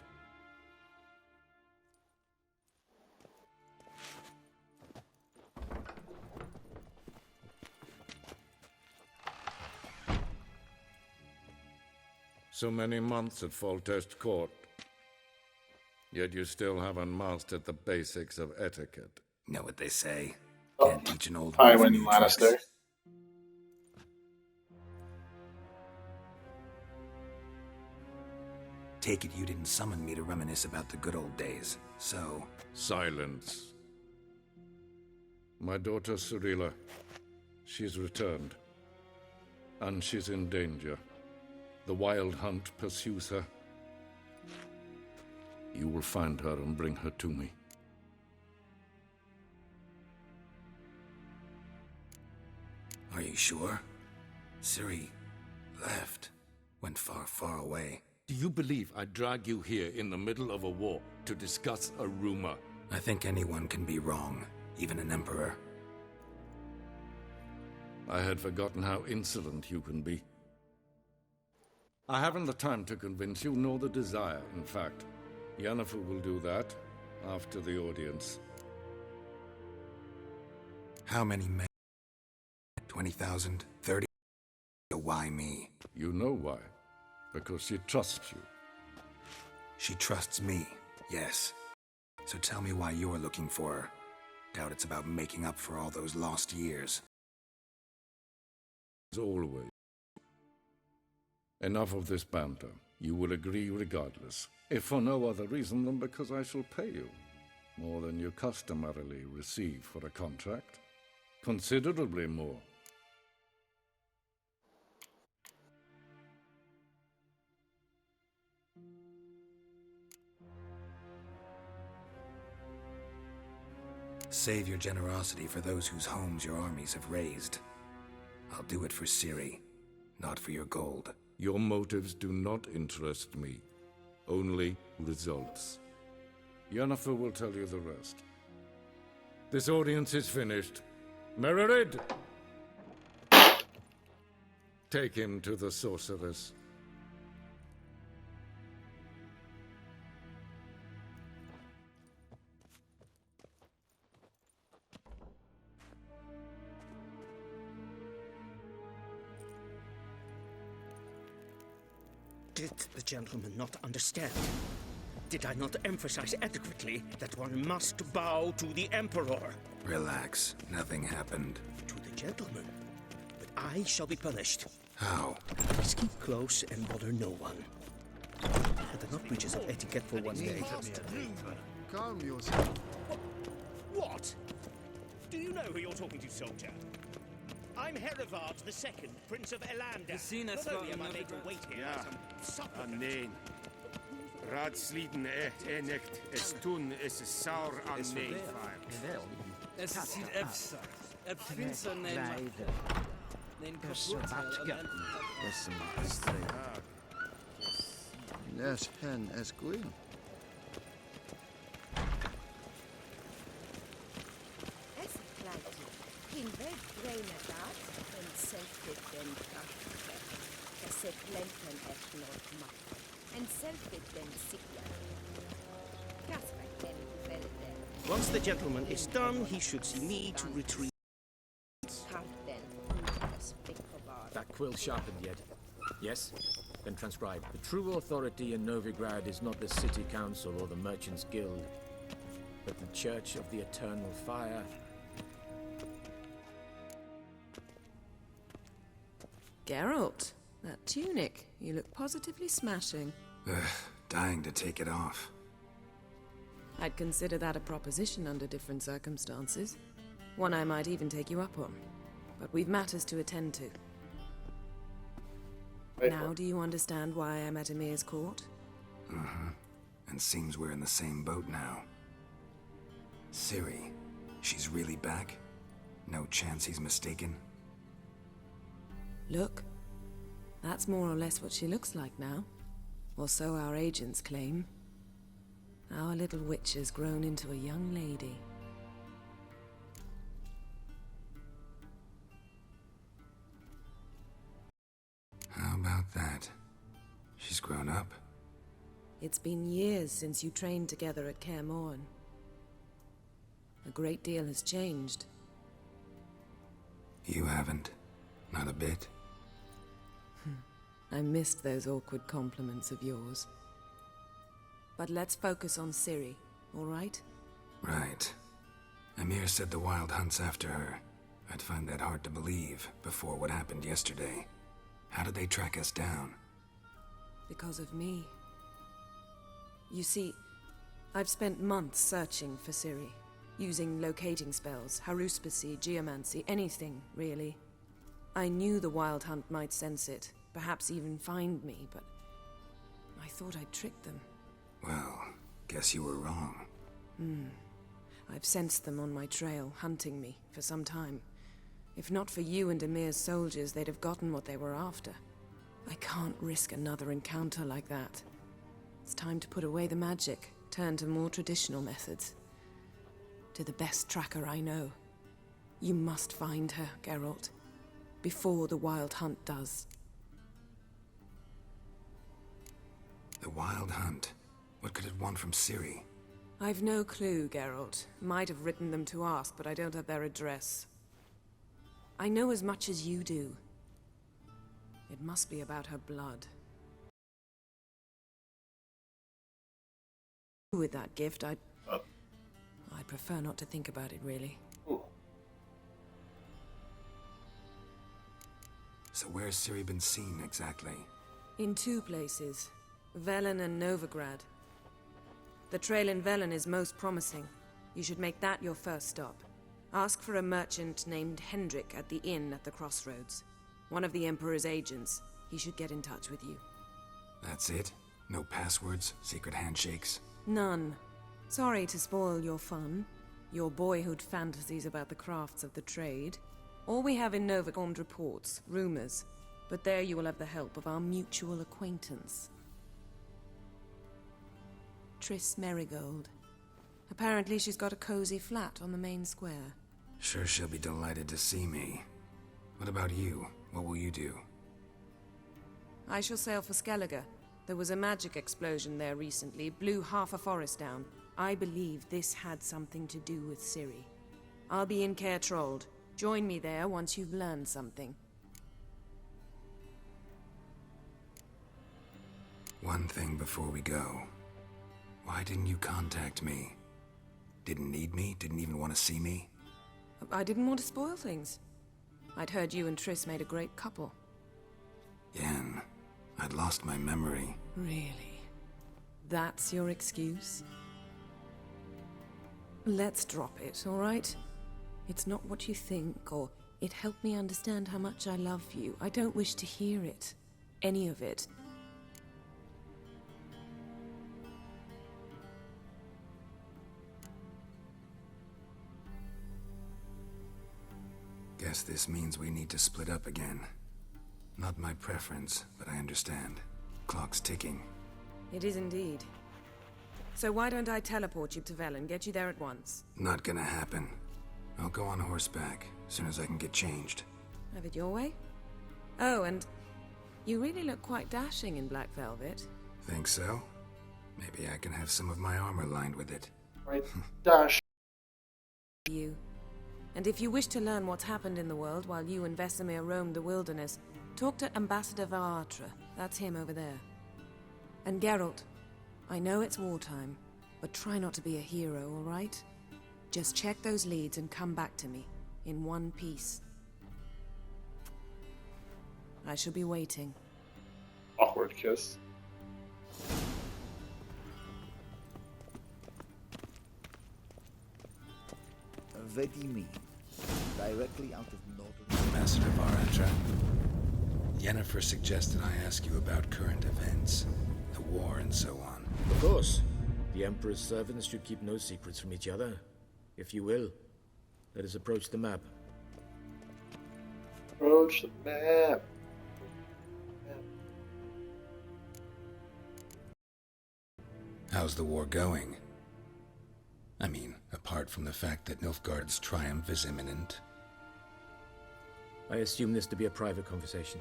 So many months at Foltest Court. Yet you still haven't mastered the basics of etiquette. Know what they say? Can't teach an old Tywin wolf new Lannister. tricks. Take it you didn't summon me to reminisce about the good old days, so... Silence. My daughter Cirilla, she's returned. And she's in danger. The Wild Hunt pursues her. You will find her and bring her to me. Are you sure? Ciri left. Went far, far away. Do you believe I drag you here in the middle of a war to discuss a rumor? I think anyone can be wrong, even an emperor. I had forgotten how insolent you can be. I haven't the time to convince you, nor the desire, in fact. Yennefer will do that after the audience. How many men? 20,000? 30? Why me? You know why. Because she trusts you. She trusts me, yes. So tell me why you're looking for her. Doubt it's about making up for all those lost years. As always. Enough of this banter. You will agree regardless, if for no other reason than because I shall pay you more than you customarily receive for a contract. Considerably more. Save your generosity for those whose homes your armies have razed. I'll do it for Ciri, not for your gold. Your motives do not interest me. Only results. Yennefer will tell you the rest. This audience is finished. Mererid! Take him to the sorceress. Did the gentleman not understand? Did I not emphasize adequately that one must bow to the Emperor? Relax. Nothing happened. To the gentleman. But I shall be punished. How? Please keep close and bother no one. Are there not breaches of etiquette for one day? Calm yourself. What? Do you know who you're talking to, soldier? I'm Herivard II, Prince of Elander. Not only am I made to wait here as some supplicant. Amen. Raadsliden enecht es tun es saur an neefvaart. Es ziet efsa. Het vindt zijn neem kapot. Yes, hen es queen. Es gleicht in welk vreemde daad en zelfde den krachtvertrek. Es het lenten echt nooit macht. En zelfde den sikler. Kasper den velde. Once the gentleman is done, he should see me to retreat. Harden, respect bewaard. That quill sharpened yet? Yes? Then transcribe. The true authority in Novigrad is not the city council or the merchants' guild, but the Church of the Eternal Fire. Geralt, that tunic. You look positively smashing. Dying to take it off. I'd consider that a proposition under different circumstances. One I might even take you up on. But we've matters to attend to. Now do you understand why I'm at Emir's court? Mm-hmm. And seems we're in the same boat now. Ciri, she's really back? No chance he's mistaken? Look, that's more or less what she looks like now. Or so our agents claim. Our little witch has grown into a young lady. She's grown up. It's been years since you trained together at Kaer Morhen. A great deal has changed. You haven't. Not a bit. I missed those awkward compliments of yours. But let's focus on Ciri, all right? Right. Emir said the Wild Hunt's after her. I'd find that hard to believe before what happened yesterday. How did they track us down? Because of me. You see, I've spent months searching for Ciri, using locating spells, haruspicy, geomancy, anything, really. I knew the Wild Hunt might sense it, perhaps even find me, but I thought I'd tricked them. Well, guess you were wrong. I've sensed them on my trail, hunting me, for some time. If not for you and Emir's soldiers, they'd have gotten what they were after. I can't risk another encounter like that. It's time to put away the magic, turn to more traditional methods. To the best tracker I know. You must find her, Geralt. Before the Wild Hunt does. The Wild Hunt? What could it want from Ciri? I've no clue, Geralt. Might have written them to ask, but I don't have their address. I know as much as you do. It must be about her blood. With that gift, I'd prefer not to think about it, really. So where's Ciri been seen, exactly? In two places. Velen and Novigrad. The trail in Velen is most promising. You should make that your first stop. Ask for a merchant named Hendrik at the inn at the crossroads. One of the Emperor's agents. He should get in touch with you. That's it? No passwords? Secret handshakes? None. Sorry to spoil your fun. Your boyhood fantasies about the crafts of the trade. All we have in Nova formed reports, rumors. But there you will have the help of our mutual acquaintance. Triss Merigold. Apparently she's got a cozy flat on the main square. Sure she'll be delighted to see me. What about you? What will you do? I shall sail for Skellige. There was a magic explosion there recently, blew half a forest down. I believe this had something to do with Ciri. I'll be in Caer Trolde. Join me there once you've learned something. One thing before we go. Why didn't you contact me? Didn't need me? Didn't even want to see me? I didn't want to spoil things. I'd heard you and Triss made a great couple. Yen, I'd lost my memory. Really? That's your excuse? Let's drop it, all right? It's not what you think, or it helped me understand how much I love you. I don't wish to hear it. Any of it. Guess this means we need to split up again. Not my preference, but I understand. Clock's ticking. It is indeed. So why don't I teleport you to Velen, get you there at once? Not gonna happen. I'll go on horseback, as soon as I can get changed. Have it your way? Oh, and you really look quite dashing in black velvet. Think so? Maybe I can have some of my armor lined with it. Right, dash. You. And if you wish to learn what's happened in the world while you and Vesemir roamed the wilderness, talk to Ambassador Varatra. That's him over there. And Geralt, I know it's wartime, but try not to be a hero, all right? Just check those leads and come back to me, in one piece. I shall be waiting. Awkward kiss. Vedimi, directly out of northern... Ambassador Varatra, Yennefer suggested I ask you about current events, the war and so on. Of course. The Emperor's servants should keep no secrets from each other. If you will, let us approach the map. Approach the map. How's the war going? I mean, apart from the fact that Nilfgaard's triumph is imminent. I assume this to be a private conversation.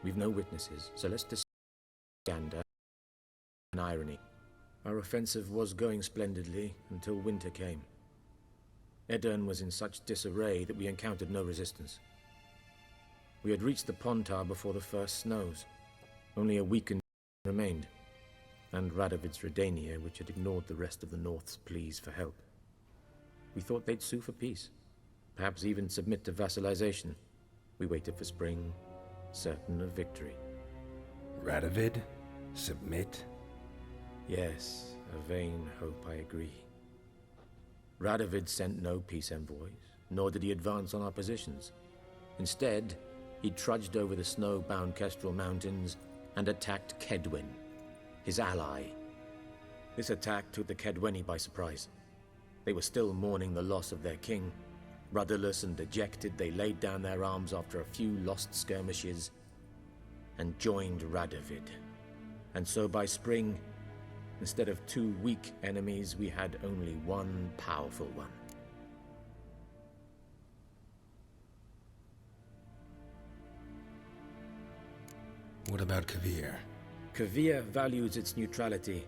We've no witnesses, so let's propaganda and irony. Our offensive was going splendidly until winter came. Edirne was in such disarray that we encountered no resistance. We had reached the Pontar before the first snows. Only a weakened remained, and Radovid's Redania, which had ignored the rest of the North's pleas for help. We thought they'd sue for peace, perhaps even submit to vassalization. We waited for spring, certain of victory. Radovid? Submit? Yes, a vain hope, I agree. Radovid sent no peace envoys, nor did he advance on our positions. Instead, he trudged over the snow-bound Kestrel Mountains and attacked Kedwen, his ally. This attack took the Kedweni by surprise. They were still mourning the loss of their king. Rudderless and dejected, they laid down their arms after a few lost skirmishes and joined Radovid. And so by spring, instead of 2 weak enemies, we had only one powerful one. What about Kovir? Kovir values its neutrality,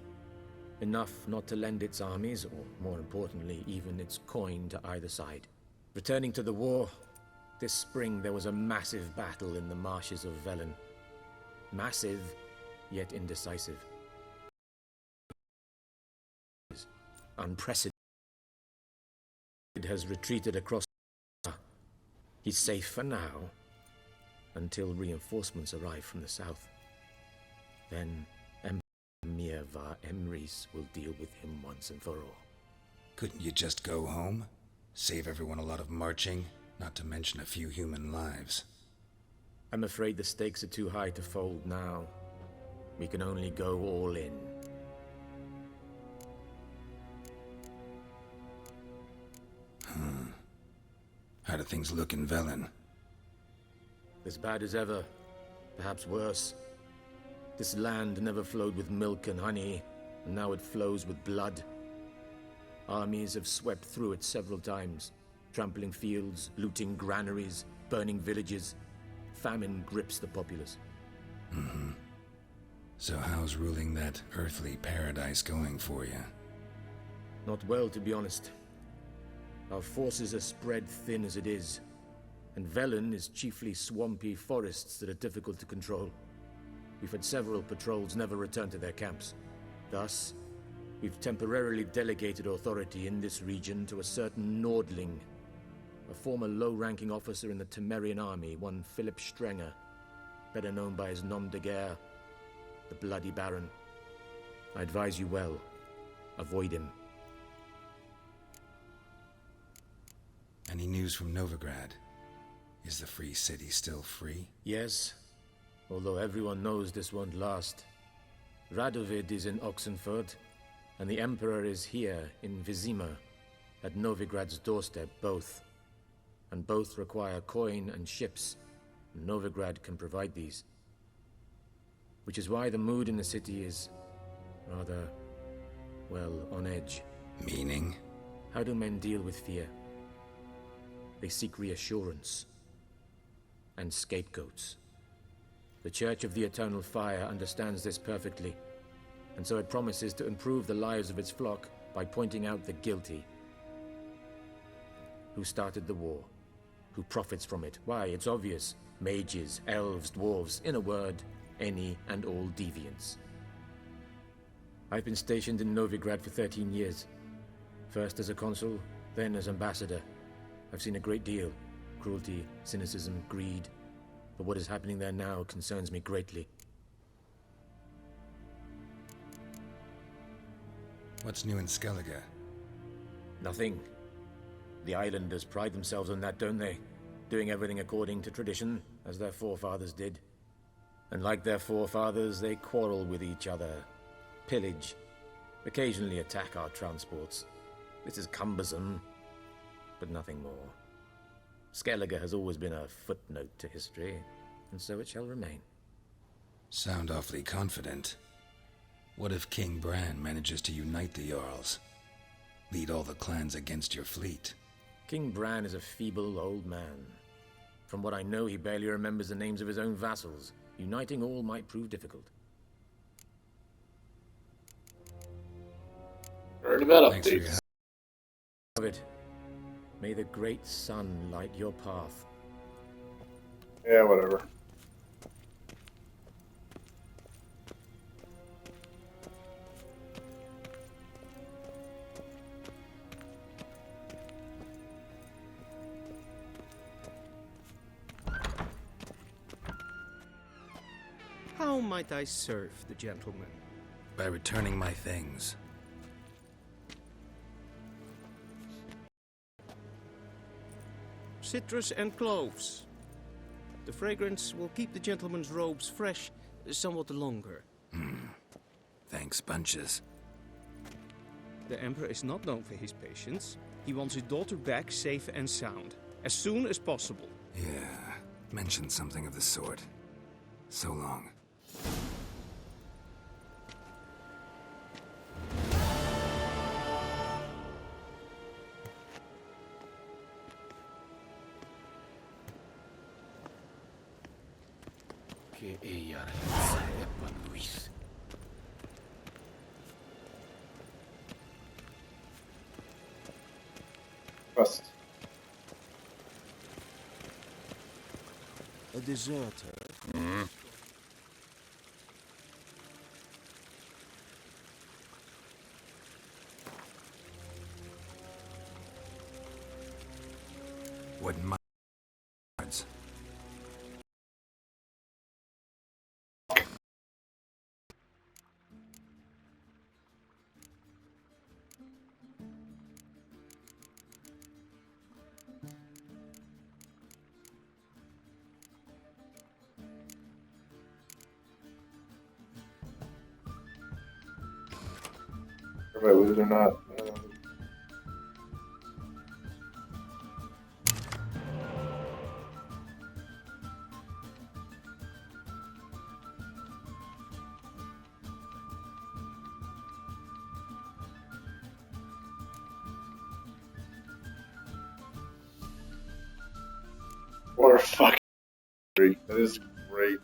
enough not to lend its armies, or more importantly, even its coin to either side. Returning to the war, this spring there was a massive battle in the marshes of Velen. Massive, yet indecisive. Unprecedented. It has retreated across. He's safe for now, until reinforcements arrive from the south. Then Emir var Emrys will deal with him once and for all. Couldn't you just go home? Save everyone a lot of marching, not to mention a few human lives. I'm afraid the stakes are too high to fold now. We can only go all in. How do things look in Velen? As bad as ever, perhaps worse. This land never flowed with milk and honey, and now it flows with blood. Armies have swept through it several times, trampling fields, looting granaries, burning villages. Famine grips the populace. So how's ruling that earthly paradise going for you? Not well, to be honest. Our forces are spread thin as it is, and Velen is chiefly swampy forests that are difficult to control. We've had several patrols never return to their camps. Thus, we've temporarily delegated authority in this region to a certain Nordling, a former low-ranking officer in the Temerian army, one Philip Strenger, better known by his nom de guerre, the Bloody Baron. I advise you well. Avoid him. Any news from Novigrad? Is the free city still free? Yes, although everyone knows this won't last. Radovid is in Oxenford, and the Emperor is here in Vizima, at Novigrad's doorstep, both. And both require coin and ships, and Novigrad can provide these. Which is why the mood in the city is rather, well, on edge. Meaning? How do men deal with fear? They seek reassurance and scapegoats. The Church of the Eternal Fire understands this perfectly, and so it promises to improve the lives of its flock by pointing out the guilty. Who started the war? Who profits from it? Why, it's obvious. Mages, elves, dwarves, in a word, any and all deviants. I've been stationed in Novigrad for 13 years. First as a consul, then as ambassador. I've seen a great deal. Cruelty, cynicism, greed. But what is happening there now concerns me greatly. What's new in Skellige? Nothing. The islanders pride themselves on that, don't they? Doing everything according to tradition, as their forefathers did. And like their forefathers, they quarrel with each other, pillage, occasionally attack our transports. This is cumbersome, but nothing more. Skellige has always been a footnote to history, and so it shall remain. Sound awfully confident. What if King Bran manages to unite the Jarls? Lead all the clans against your fleet? King Bran is a feeble old man. From what I know, he barely remembers the names of his own vassals. Uniting all might prove difficult. Heard about Thanks for your updates. Beloved, may the great sun light your path. Yeah, whatever. How might I serve the gentleman? By returning my things. Citrus and cloves. The fragrance will keep the gentleman's robes fresh somewhat longer. Thanks, bunches. The Emperor is not known for his patience. He wants his daughter back safe and sound, as soon as possible. Yeah, mentioned something of the sort. So long. Que ella sepa, Luis. Trust. A deserter. What minds? If I lose or not. What a fucking great. That is great.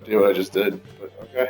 Do what I just did, but okay.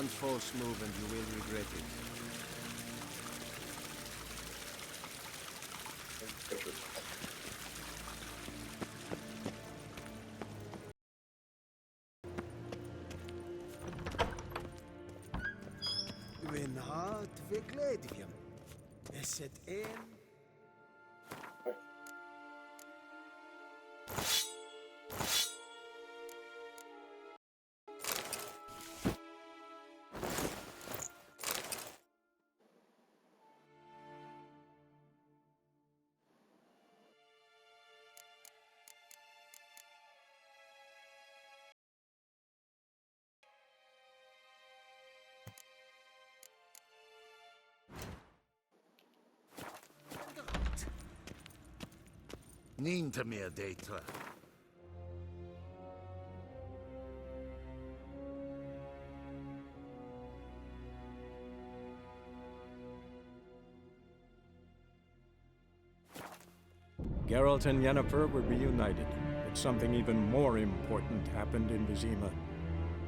One false move and you will regret it. Renard Vigledium. Is it in? Niet meer data. Geralt and Yennefer were reunited, but something even more important happened in Vizima.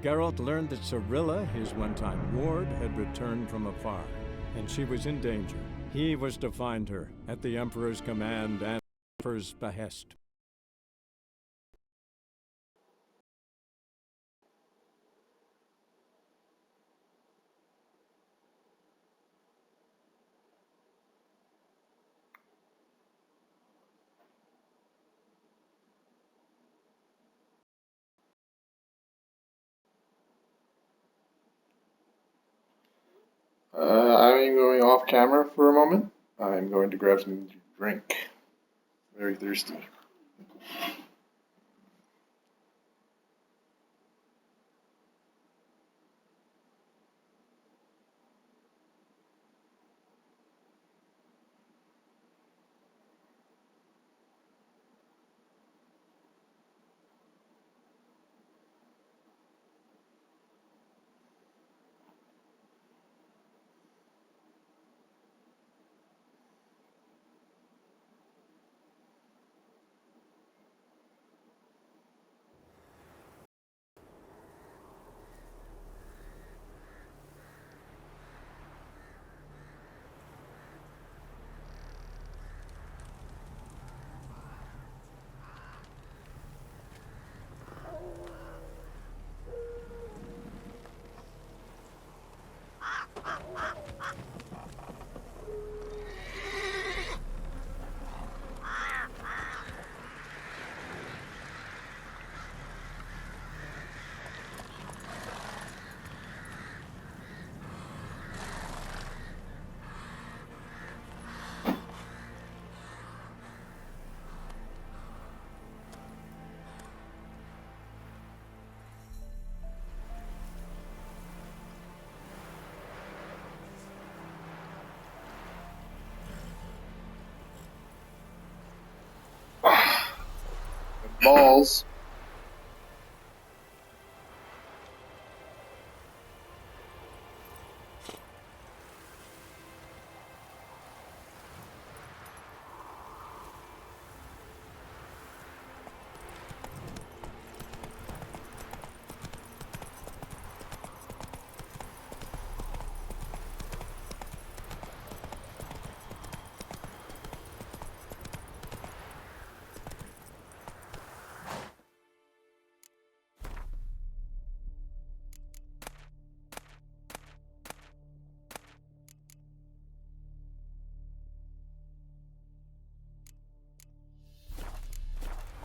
Geralt learned that Cirilla, his one-time ward, had returned from afar, and she was in danger. He was to find her, at the Emperor's command and Yennefer's behest. I'm going off camera for a moment. I'm going to grab something to drink. Very thirsty. Balls.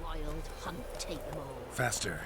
Wild hunt, take them all. Faster.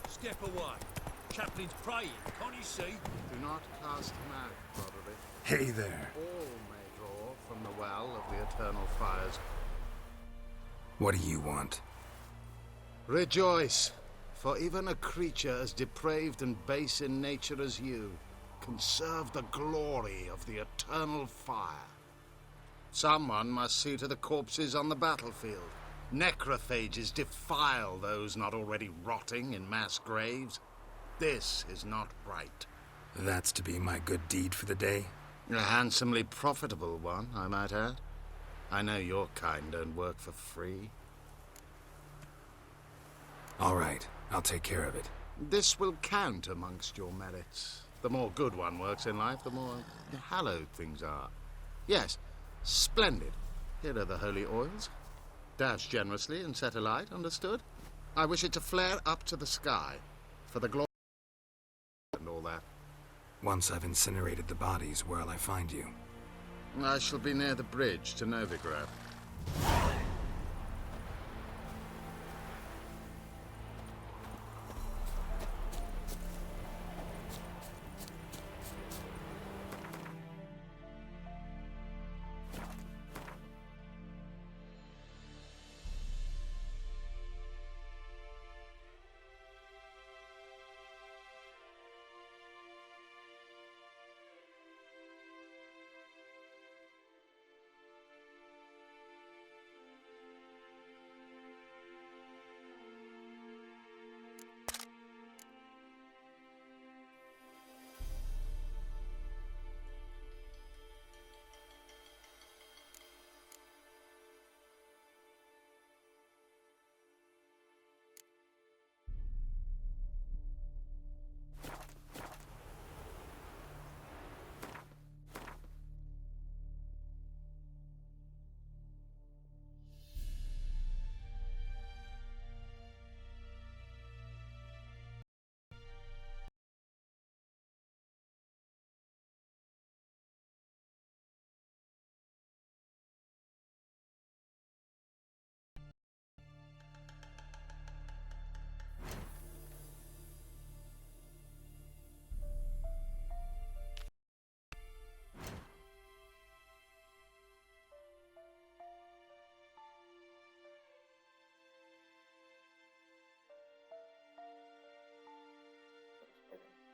Step away. Chaplain's praying, can't you see? Do not cast him out, Roderick. Hey there. All may draw from the well of the eternal fires. What do you want? Rejoice, for even a creature as depraved and base in nature as you can serve the glory of the eternal fire. Someone must see to the corpses on the battlefield. Necrophages defile those not already rotting in mass graves. This is not right. That's to be my good deed for the day? A handsomely profitable one, I might add. I know your kind don't work for free. All right, I'll take care of it. This will count amongst your merits. The more good one works in life, the more hallowed things are. Yes, splendid. Here are the holy oils. Dash generously and set alight, understood? I wish it to flare up to the sky, for the glory and all that. Once I've incinerated the bodies, where'll I find you? I shall be near the bridge to Novigrad.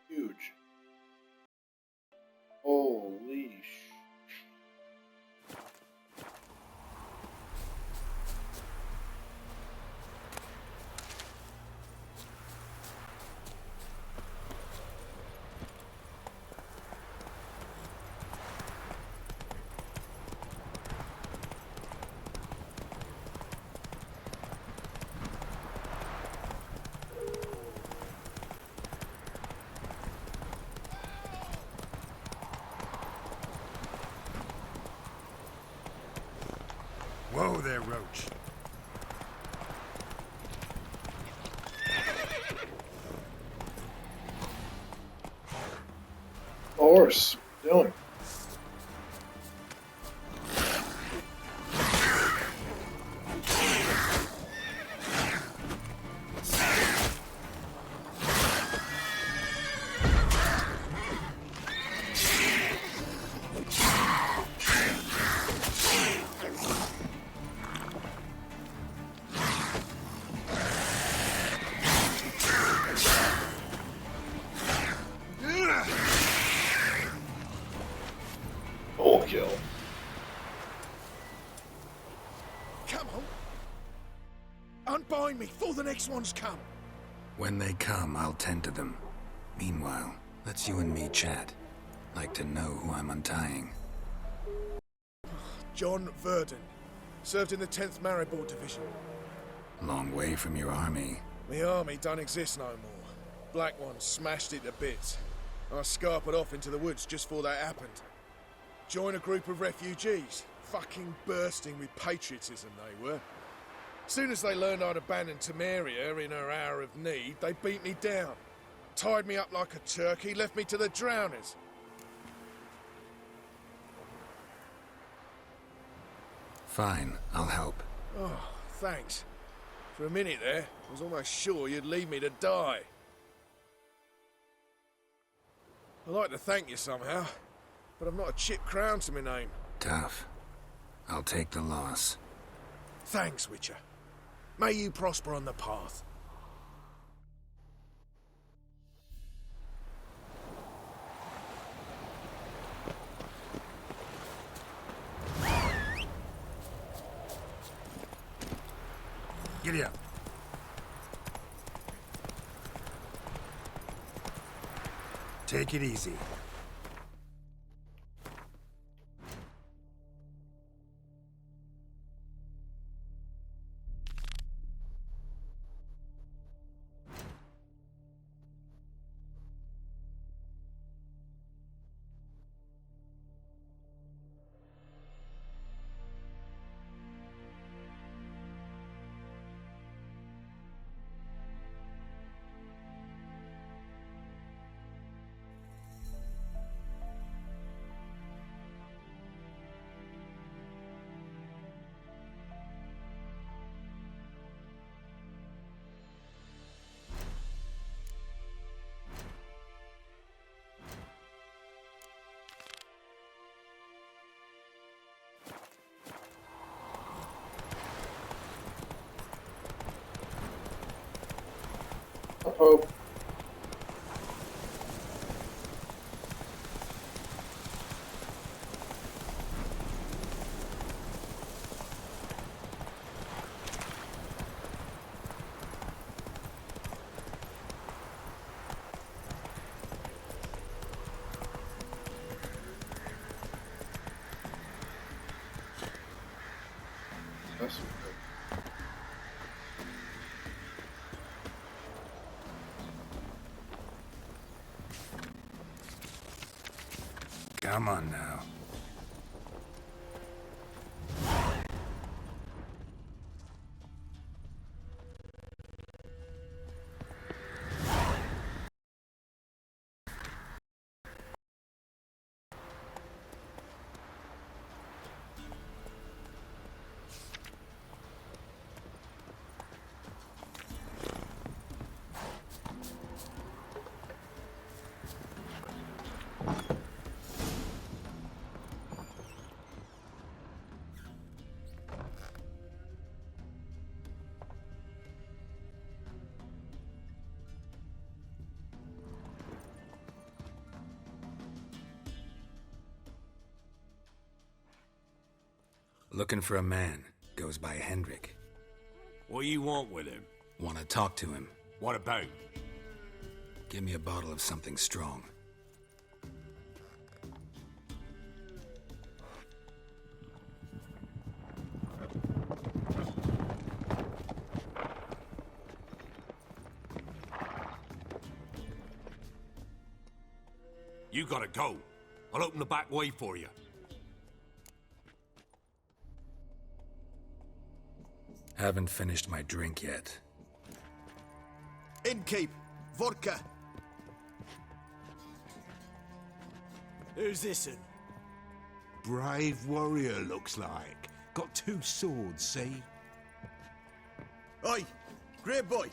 Huge. Holy sh... Whoa there, Roach. Horse, what are you doing? Kill. Come on. Unbind me before the next ones come. When they come, I'll tend to them. Meanwhile, let's you and me chat. Like to know who I'm untying. John Verdon. Served in the 10th Maribor Division. Long way from your army. The army don't exist no more. Black Ones smashed it to bits. I scarpered off into the woods just before that happened. Join a group of refugees. Fucking bursting with patriotism they were. Soon as they learned I'd abandoned Temeria in her hour of need, they beat me down. Tied me up like a turkey, left me to the drowners. Fine, I'll help. Oh, thanks. For a minute there, I was almost sure you'd leave me to die. I'd like to thank you somehow, but I've not a chip crown to my name. Tough. I'll take the loss. Thanks, Witcher. May you prosper on the path. Giddy up. Take it easy. Uh-oh. That's Come on now. Looking for a man. Goes by Hendrik. What do you want with him? Want to talk to him. What about? Give me a bottle of something strong. You gotta go. I'll open the back way for you. Haven't finished my drink yet. Innkeep, vodka. Who's this'n? Brave warrior, looks like. Got 2 swords, see? Oi, great boy.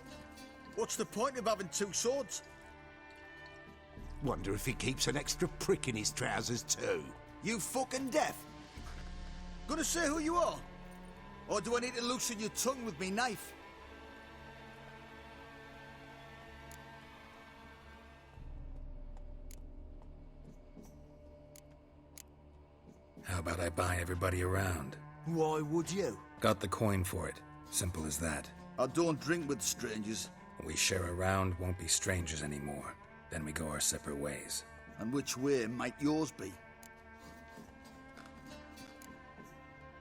What's the point of having 2 swords? Wonder if he keeps an extra prick in his trousers too. You fucking deaf? Gonna say who you are? Or do I need to loosen your tongue with me knife? How about I buy everybody around? Why would you? Got the coin for it. Simple as that. I don't drink with strangers. We share a round, won't be strangers anymore. Then we go our separate ways. And which way might yours be?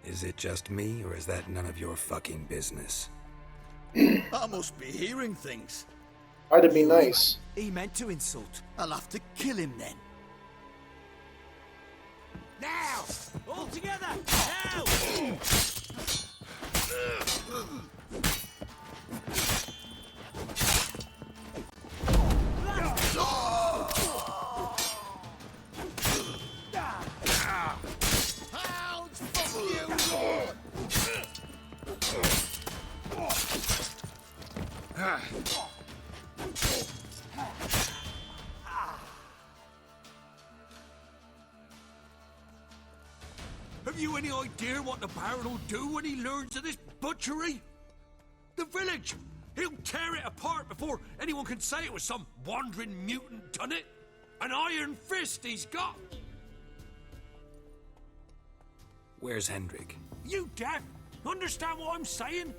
Is it just me, or is that none of your fucking business? I must be hearing things. Try to be nice. He meant to insult. I'll have to kill him then. Now! All together! Now! Hounds, fuck you, Lord! Have you any idea what the Baron will do when he learns of this butchery? The village! He'll tear it apart before anyone can say it was some wandering mutant done it. An iron fist he's got! Where's Hendrik? You deaf? Understand what I'm saying?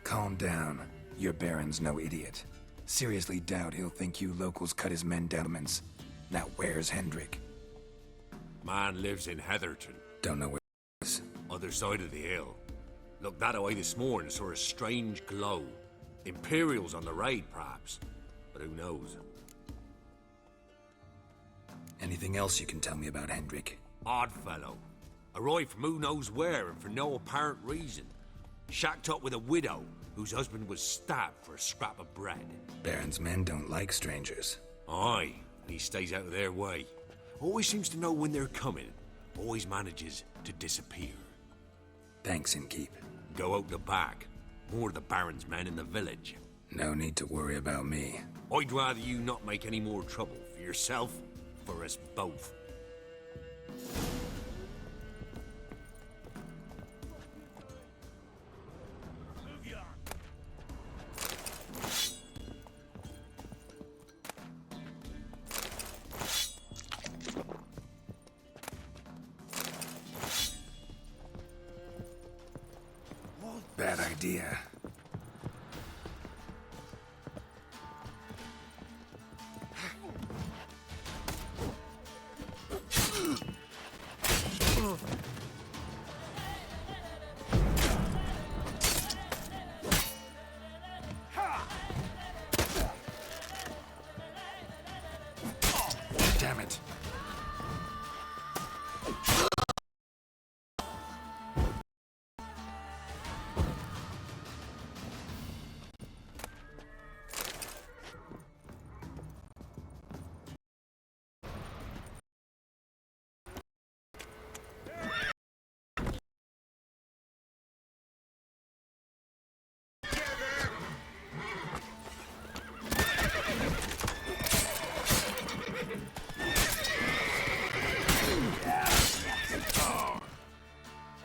Calm down. Your Baron's no idiot. Seriously doubt he'll think you locals cut his men down. Now where's Hendrik? Man lives in Heatherton. Don't know where he is. Other side of the hill. Looked that away this morning, saw a strange glow. Imperials on the raid, perhaps. But who knows? Anything else you can tell me about Hendrik? Odd fellow. Arrived from who knows where and for no apparent reason. Shacked up with a widow whose husband was stabbed for a scrap of bread. Baron's men don't like strangers. Aye, and he stays out of their way. Always seems to know when they're coming. Always manages to disappear. Thanks, Innkeep. Go out the back. More of the Baron's men in the village. No need to worry about me. I'd rather you not make any more trouble for yourself, for us both. Bad idea. Damn it.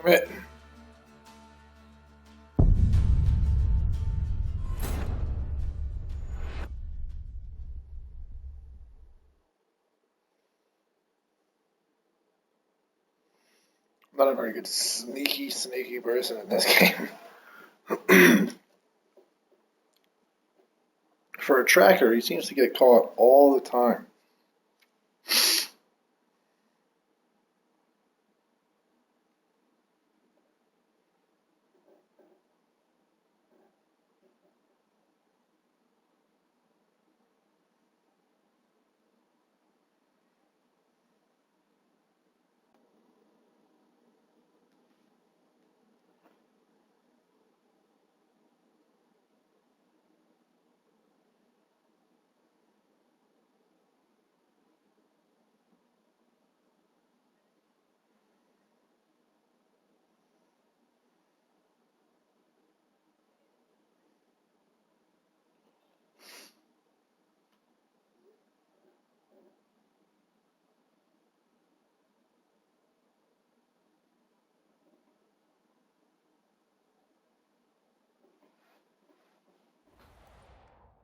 Right. I'm not a very good sneaky person in this game. For a tracker, he seems to get caught all the time.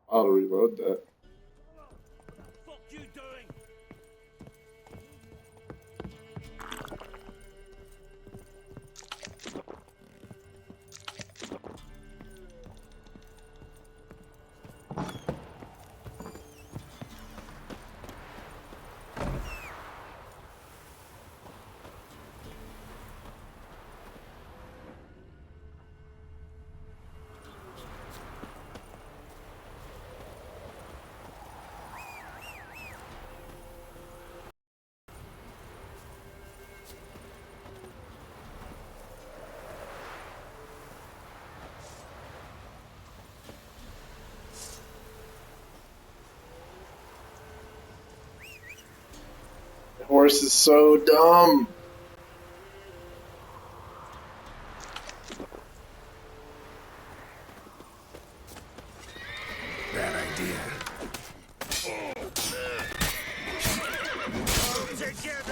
I'll reload that. The horse is so dumb. Bad idea. Together!